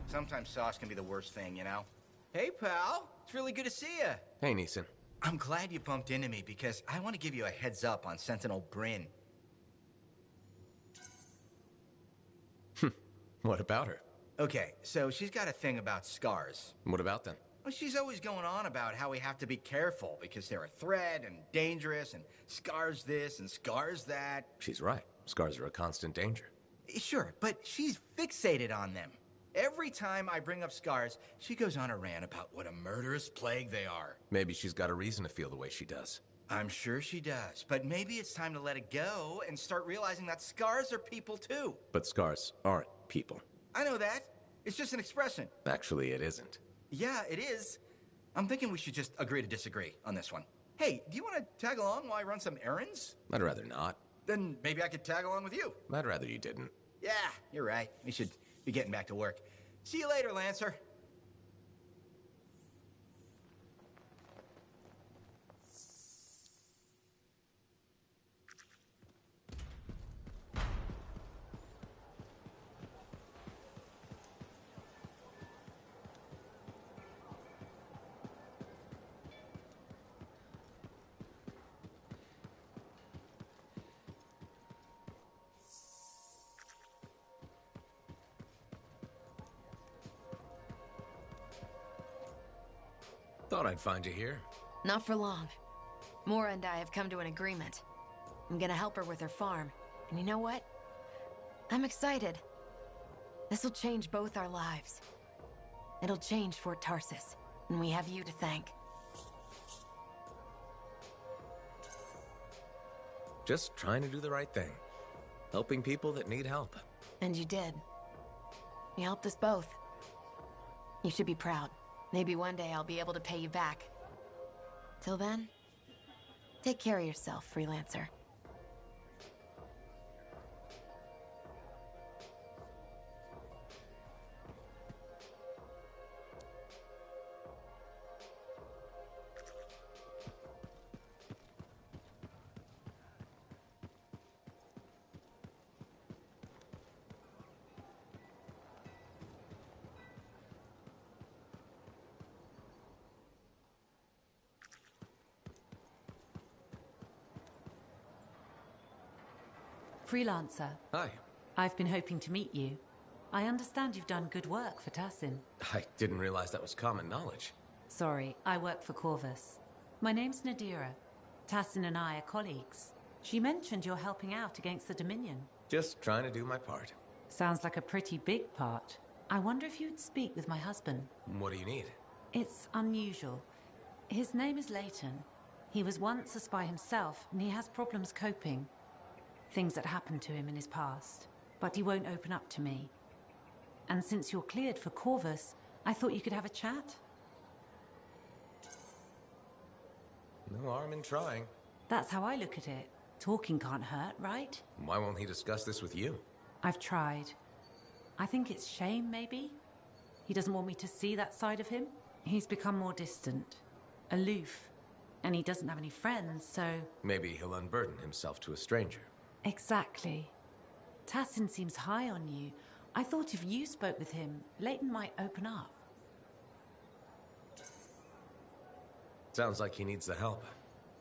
Sometimes sauce can be the worst thing, you know? Hey, pal. It's really good to see you. Hey, Neeson. I'm glad you bumped into me because I want to give you a heads up on Sentinel Bryn. What about her? Okay, so she's got a thing about scars. What about them? Well, she's always going on about how we have to be careful because they're a threat and dangerous and scars this and scars that. She's right. Scars are a constant danger. Sure, but she's fixated on them. Every time I bring up scars, she goes on a rant about what a murderous plague they are. Maybe she's got a reason to feel the way she does. I'm sure she does, but maybe it's time to let it go and start realizing that scars are people too. But scars aren't people. I know that. It's just an expression. Actually, it isn't. Yeah, it is. I'm thinking we should just agree to disagree on this one. Hey, do you want to tag along while I run some errands? I'd rather not. Then maybe I could tag along with you. I'd rather you didn't. Yeah, you're right. We should be getting back to work. See you later, Lancer. Thought I'd find you here. Not for long. Mora and I have come to an agreement. I'm gonna help her with her farm. And you know what? I'm excited. This'll change both our lives. It'll change Fort Tarsis, and we have you to thank. Just trying to do the right thing. Helping people that need help. And you did. You helped us both. You should be proud. Maybe one day I'll be able to pay you back. Till then, take care of yourself, freelancer. Freelancer. Hi. I've been hoping to meet you. I understand you've done good work for Tassin. I didn't realize that was common knowledge. Sorry, I work for Corvus. My name's Nadira. Tassin and I are colleagues. She mentioned you're helping out against the Dominion. Just trying to do my part. Sounds like a pretty big part. I wonder if you'd speak with my husband. What do you need? It's unusual. His name is Leighton. He was once a spy himself, and he has problems coping. Things that happened to him in his past. But he won't open up to me. And since you're cleared for Corvus, I thought you could have a chat. No harm in trying. That's how I look at it. Talking can't hurt, right? Why won't he discuss this with you? I've tried. I think it's shame, maybe? He doesn't want me to see that side of him. He's become more distant, aloof, and he doesn't have any friends, so... Maybe he'll unburden himself to a stranger. Exactly. Tassin seems high on you. I thought if you spoke with him, Leighton might open up. Sounds like he needs the help.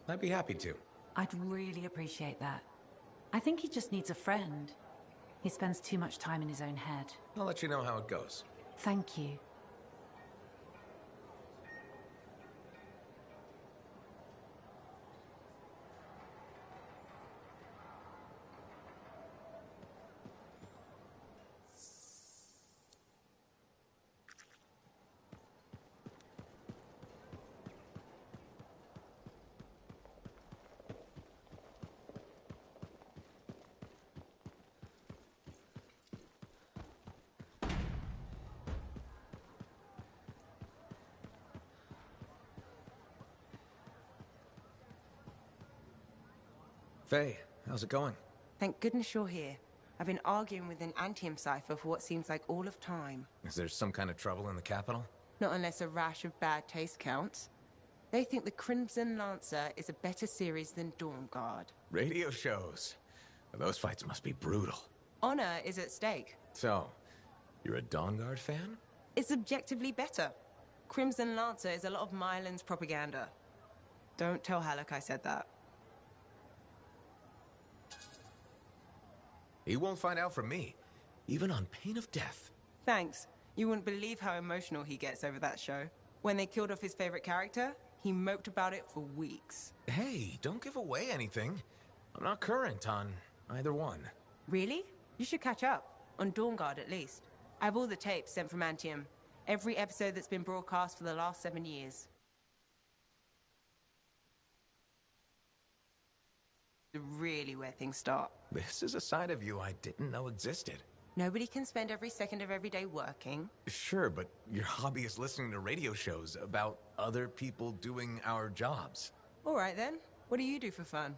I'd be happy to. I'd really appreciate that. I think he just needs a friend. He spends too much time in his own head. I'll let you know how it goes. Thank you. Faye, how's it going? Thank goodness you're here. I've been arguing with an Antium cipher for what seems like all of time. Is there some kind of trouble in the capital? Not unless a rash of bad taste counts. They think the Crimson Lancer is a better series than Dawnguard. Radio shows. Those fights must be brutal. Honor is at stake. So, you're a Dawnguard fan? It's objectively better. Crimson Lancer is a lot of Mylan's propaganda. Don't tell Halleck I said that. He won't find out from me, even on pain of death. Thanks. You wouldn't believe how emotional he gets over that show. When they killed off his favorite character, he moped about it for weeks. Hey, don't give away anything. I'm not current on either one. Really? You should catch up. On Dawnguard, at least. I have all the tapes sent from Antium. Every episode that's been broadcast for the last 7 years. Really where things start. This is a side of you I didn't know existed. Nobody can spend every second of every day working. Sure, but your hobby is listening to radio shows about other people doing our jobs. All right then. What do you do for fun?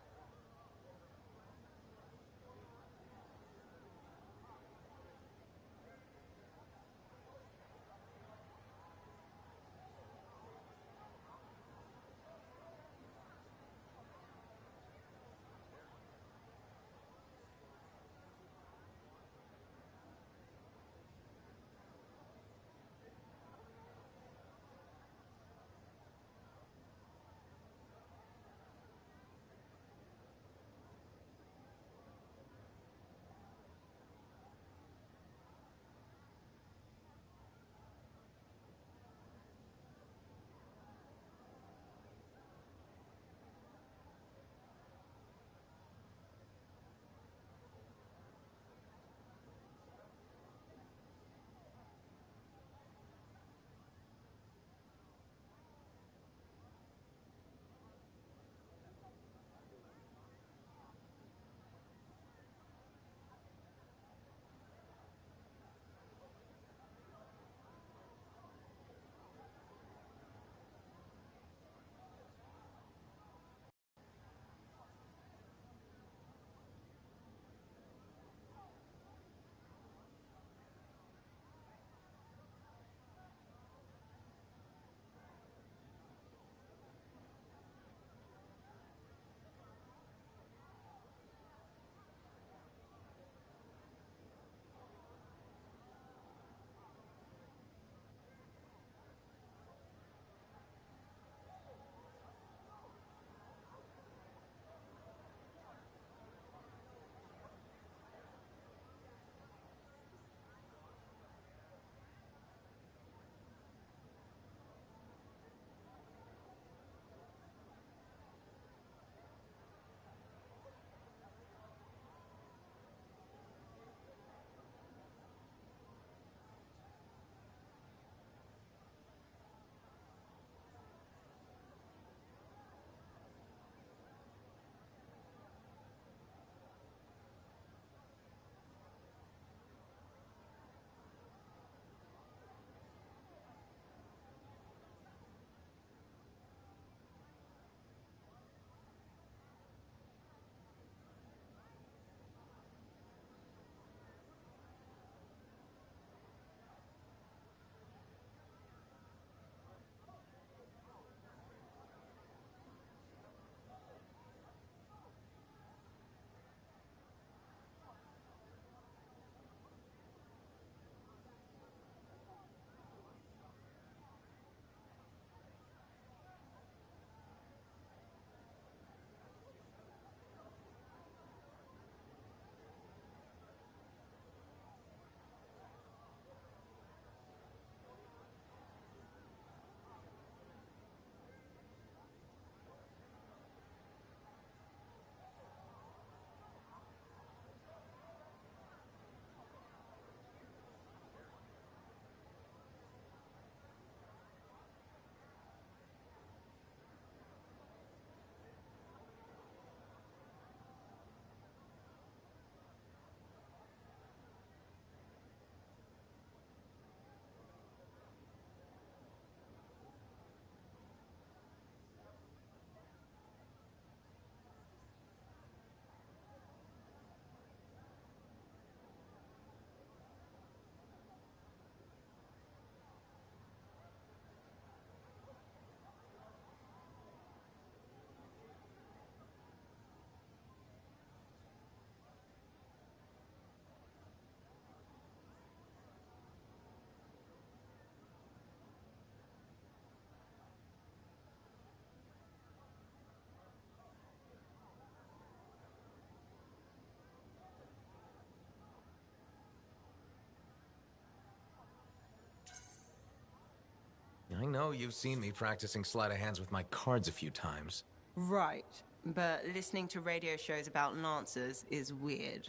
know you've seen me practicing sleight of hands with my cards a few times. Right. But listening to radio shows about lancers is weird.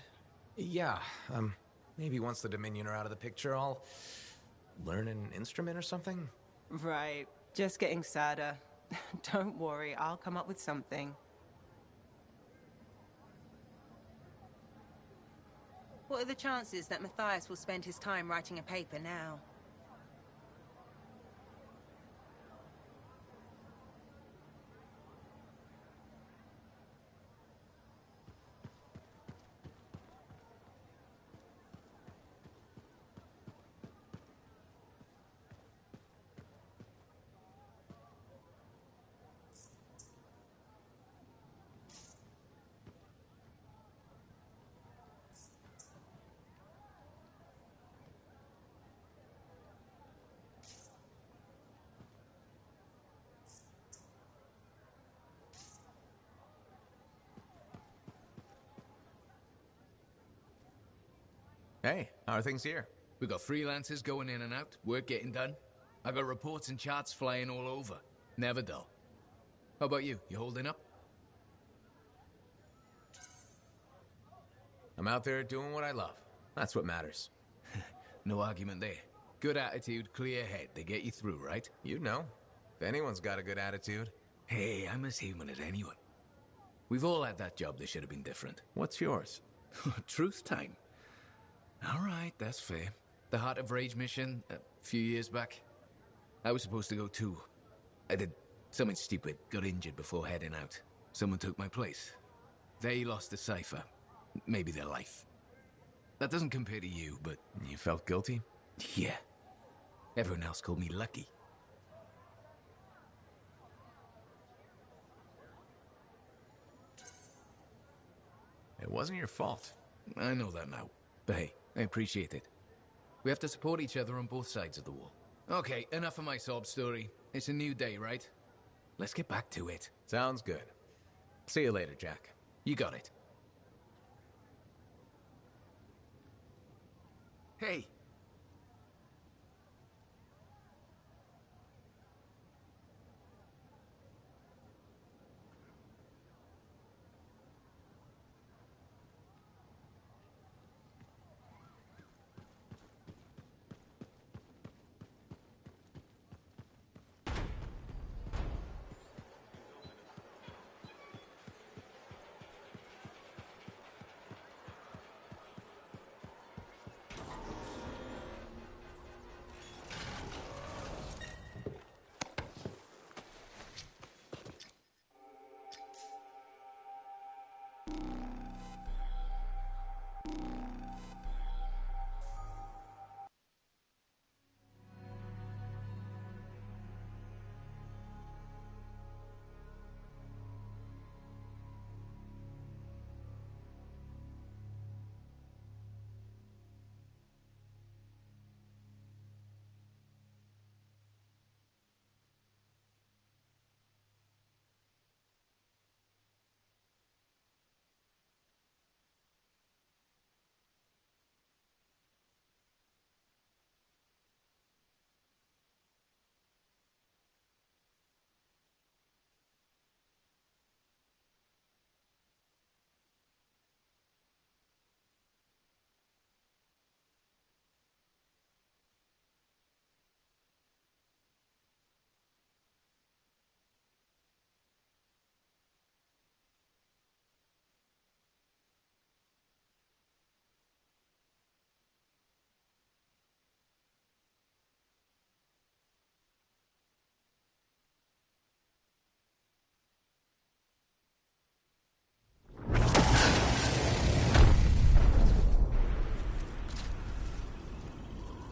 Yeah, maybe once the Dominion are out of the picture, I'll learn an instrument or something? Right. Just getting sadder. Don't worry, I'll come up with something. What are the chances that Matthias will spend his time writing a paper now? Hey, how are things here? We got freelancers going in and out, work getting done. I got reports and charts flying all over. Never dull. How about you? You holding up? I'm out there doing what I love. That's what matters. No argument there. Good attitude, clear head. They get you through, right? You know. If anyone's got a good attitude. Hey, I'm as human as anyone. We've all had that job that should have been different. What's yours? Truth time. All right, that's fair. The Heart of Rage mission, a few years back. I was supposed to go too. I did something stupid, got injured before heading out. Someone took my place. They lost the cipher. Maybe their life. That doesn't compare to you, but... You felt guilty? Yeah. Everyone else called me lucky. It wasn't your fault. I know that now. But hey, I appreciate it. We have to support each other on both sides of the wall. Okay, enough of my sob story. It's a new day, right? Let's get back to it. Sounds good. See you later, Jack. You got it. Hey.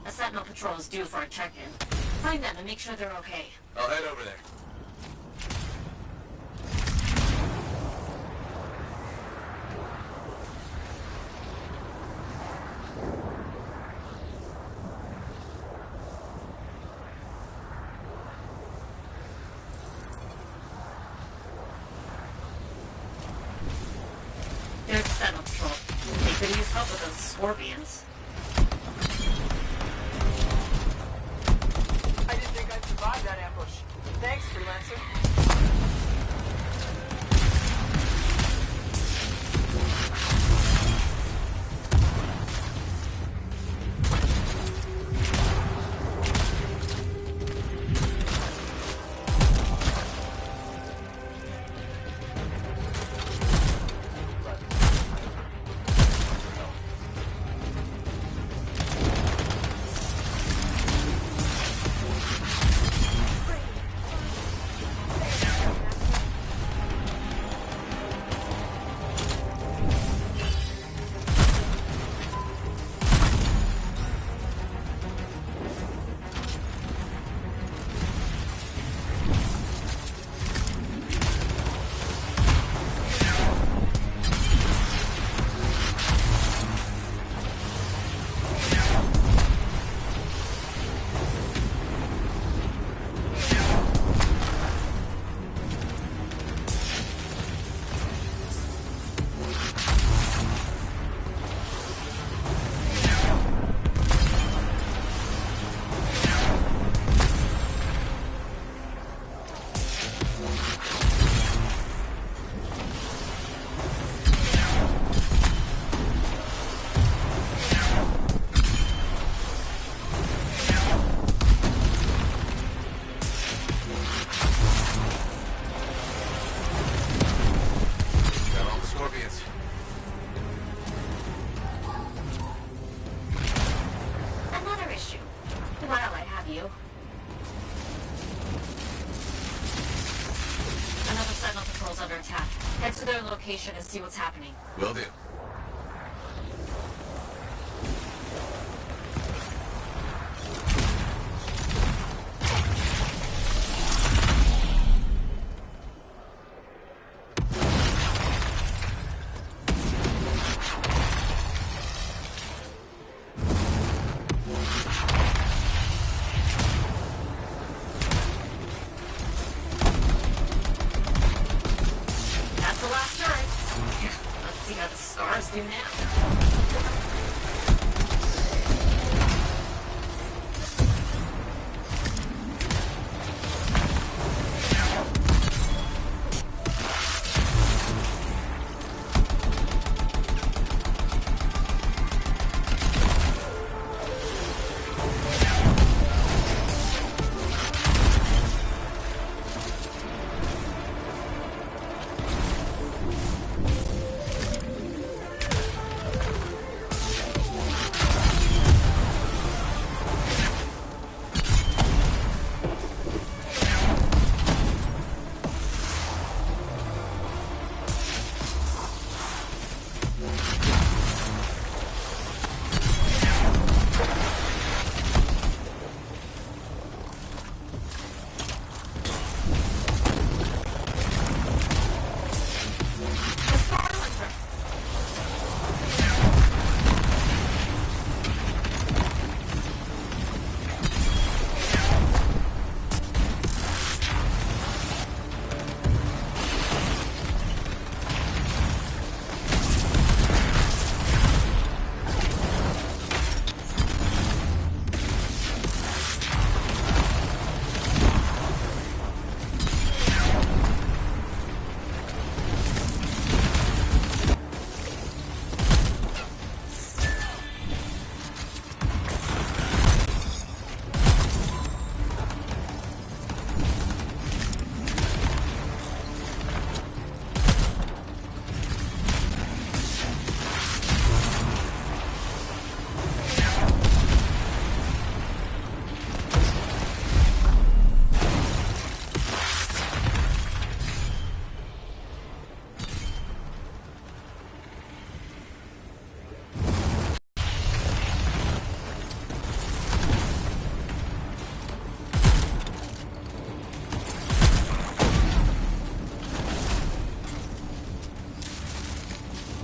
A Sentinel patrol is due for a check-in. Find them and make sure they're okay. I'll head over there. There's the Sentinel patrol. They could use help with those scorpions. I didn't think I'd survive that ambush. location and see what's happening. Will do. That's the last turn. Let's see how the scars do now.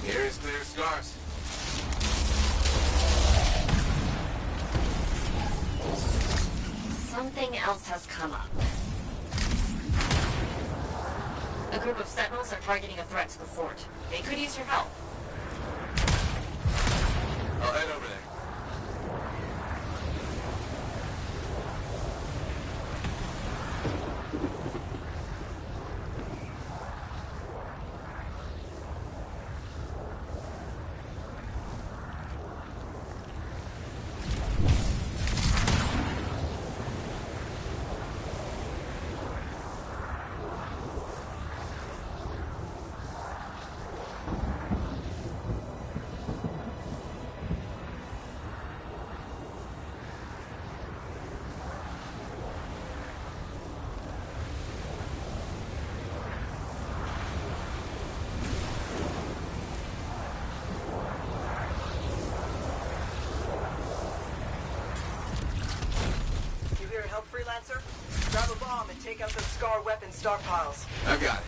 Here is clear scars. Something else has come up. A group of sentinels are targeting a threat to the fort. They could use your help. I'll head over there. You here to help, Freelancer? Grab a bomb and take out the Scar weapon stockpiles. I got it.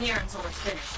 here until it's finished.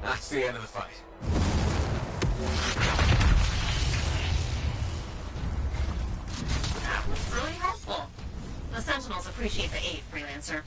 That's the end of the fight. That was really helpful. The Sentinels appreciate the aid, Freelancer.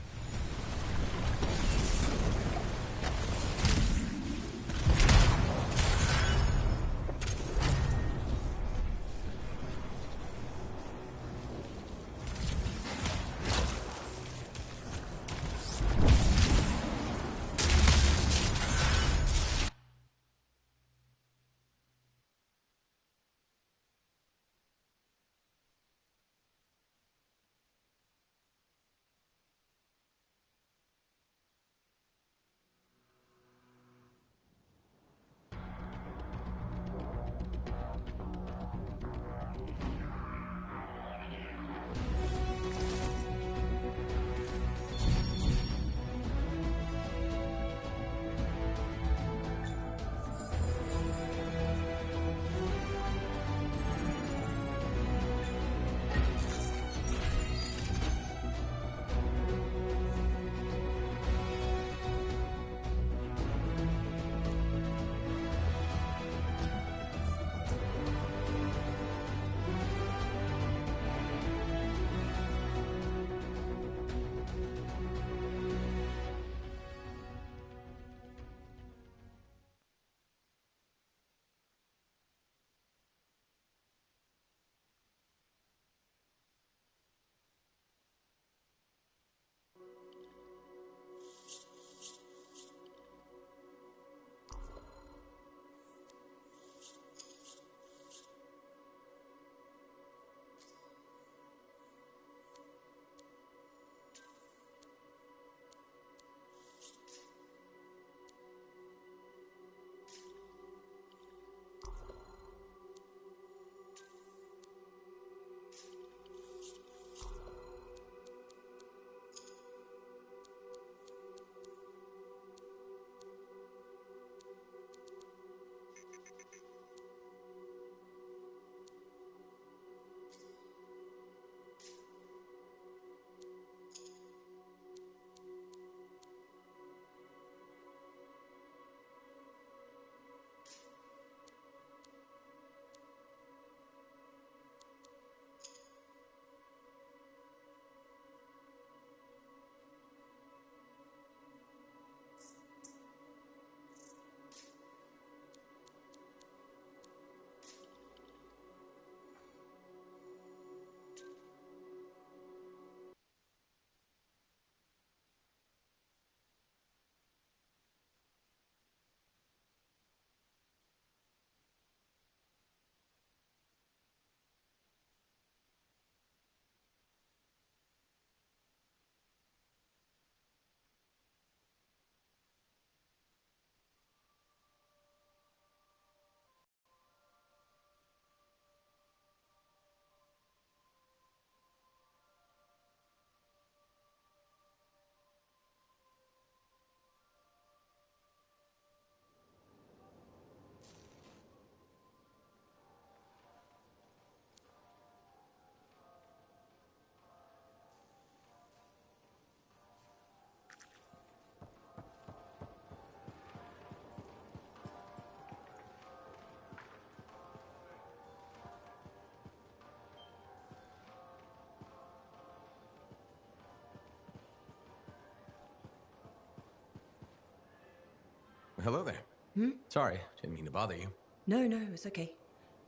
hello there. Hmm? Sorry, didn't mean to bother you. No, it's okay.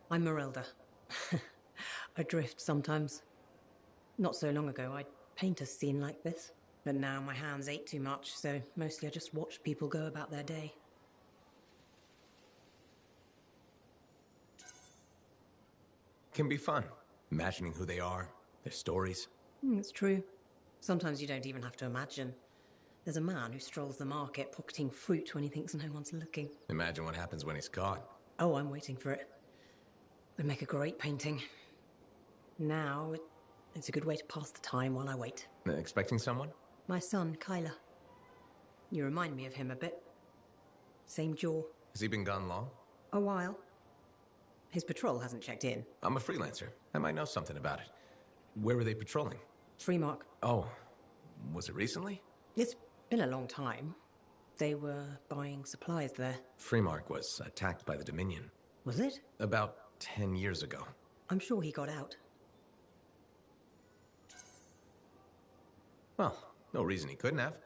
I'm Merelda. I drift sometimes. Not so long ago, I'd paint a scene like this. But now my hands ache too much, so mostly I just watch people go about their day. Can be fun, imagining who they are, their stories. It's true. Sometimes you don't even have to imagine. There's a man who strolls the market pocketing fruit when he thinks no one's looking. Imagine what happens when he's caught. Oh, I'm waiting for it. Would make a great painting. Now, it's a good way to pass the time while I wait. Expecting someone? My son, Kyler. You remind me of him a bit. Same jaw. Has he been gone long? A while. His patrol hasn't checked in. I'm a freelancer. I might know something about it. Where were they patrolling? Freemark. Oh, was it recently? It's been a long time. They were buying supplies there. Freemark was attacked by the Dominion. Was it? About 10 years ago. I'm sure he got out. Well, no reason he couldn't have.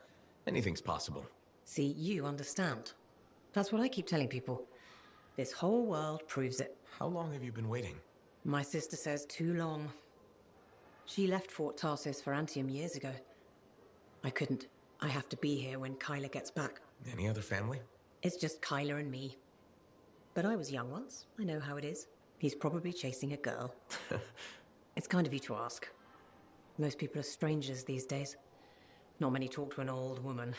Anything's possible. See, you understand. That's what I keep telling people. This whole world proves it. How long have you been waiting? My sister says too long. She left Fort Tarsis for Antium years ago. I couldn't. I have to be here when Kyler gets back. Any other family? It's just Kyler and me. But I was young once. I know how it is. He's probably chasing a girl. It's kind of you to ask. Most people are strangers these days. Not many talk to an old woman.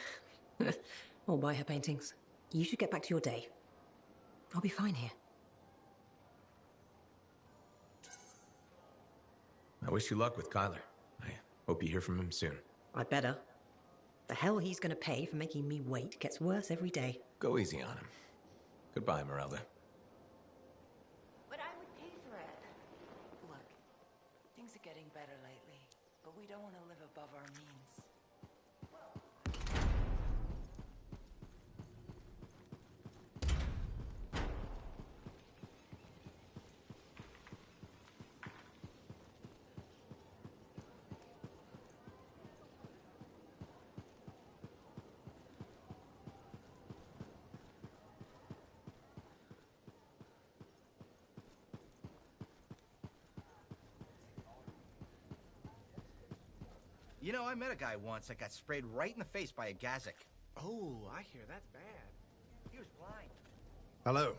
Or buy her paintings. You should get back to your day. I'll be fine here. I wish you luck with Kyler. I hope you hear from him soon. I'd better. The hell he's gonna pay for making me wait gets worse every day. Go easy on him. Goodbye, Merelda. But I would pay for it. Look, things are getting better lately, but we don't want to live above our means. You know, I met a guy once that got sprayed right in the face by a Gazak. Oh, I hear that's bad. He was blind. Hello.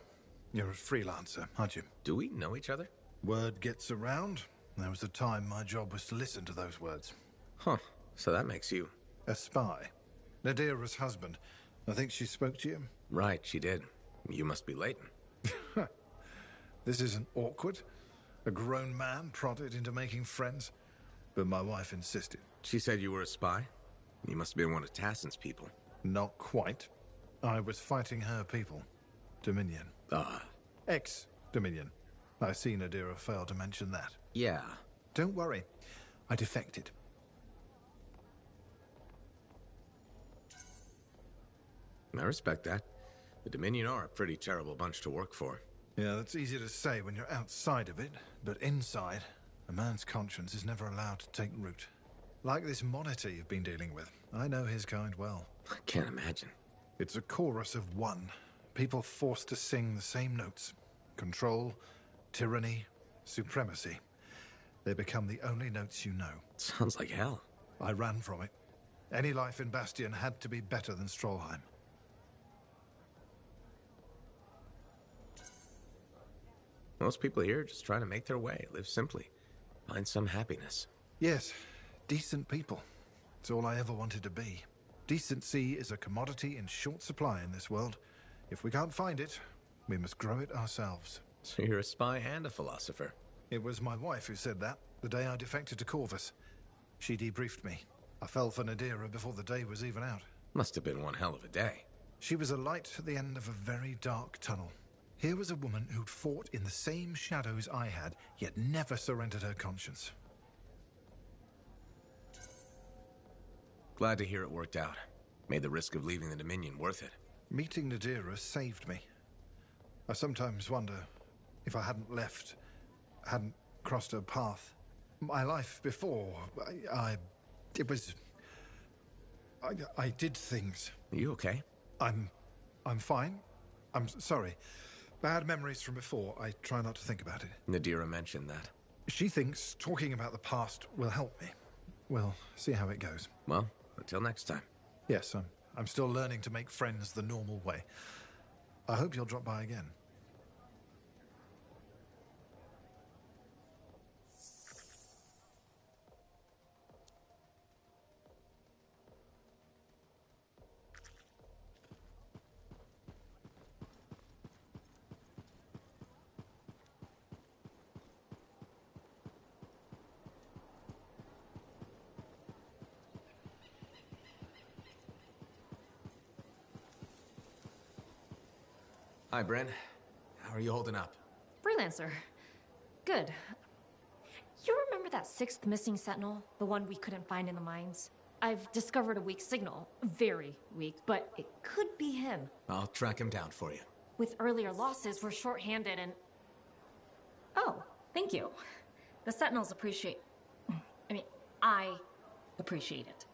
You're a freelancer, aren't you? Do we know each other? Word gets around. There was a time my job was to listen to those words. Huh. So that makes you... A spy. Nadira's husband. I think she spoke to you? Right, she did. You must be Leighton. This isn't awkward. A grown man prodded into making friends. But my wife insisted. She said you were a spy? You must have been one of Tassin's people. Not quite. I was fighting her people. Dominion. Ex-Dominion. I see Nadira failed to mention that. Yeah. Don't worry. I defected. I respect that. The Dominion are a pretty terrible bunch to work for. Yeah, that's easy to say when you're outside of it, but inside, a man's conscience is never allowed to take root. Like this monitor you've been dealing with. I know his kind well. I can't imagine. It's a chorus of one. People forced to sing the same notes. Control, tyranny, supremacy. They become the only notes you know. Sounds like hell. I ran from it. Any life in Bastion had to be better than Strollheim. Most people here are just trying to make their way, live simply, find some happiness. Yes, decent people. It's all I ever wanted to be. Decency is a commodity in short supply in this world. If we can't find it, we must grow it ourselves. So you're a spy and a philosopher. It was my wife who said that, the day I defected to Corvus. She debriefed me. I fell for Nadira before the day was even out. Must have been one hell of a day. She was a light at the end of a very dark tunnel. Here was a woman who'd fought in the same shadows I had, yet never surrendered her conscience. Glad to hear it worked out. Made the risk of leaving the Dominion worth it. Meeting Nadira saved me. I sometimes wonder if I hadn't left, hadn't crossed her path. My life before, I did things. Are you okay? I'm I'm fine. Sorry. Bad memories from before. I try not to think about it. Nadira mentioned that. She thinks talking about the past will help me. We'll see how it goes. Well, until next time. Yes, I'm still learning to make friends the normal way. I hope you'll drop by again. Hi, Bryn. How are you holding up? Freelancer. Good. You remember that 6th missing sentinel? The one we couldn't find in the mines? I've discovered a weak signal. Very weak, but it could be him. I'll track him down for you. With earlier losses, we're short-handed and... Oh, thank you. The sentinels appreciate... I appreciate it.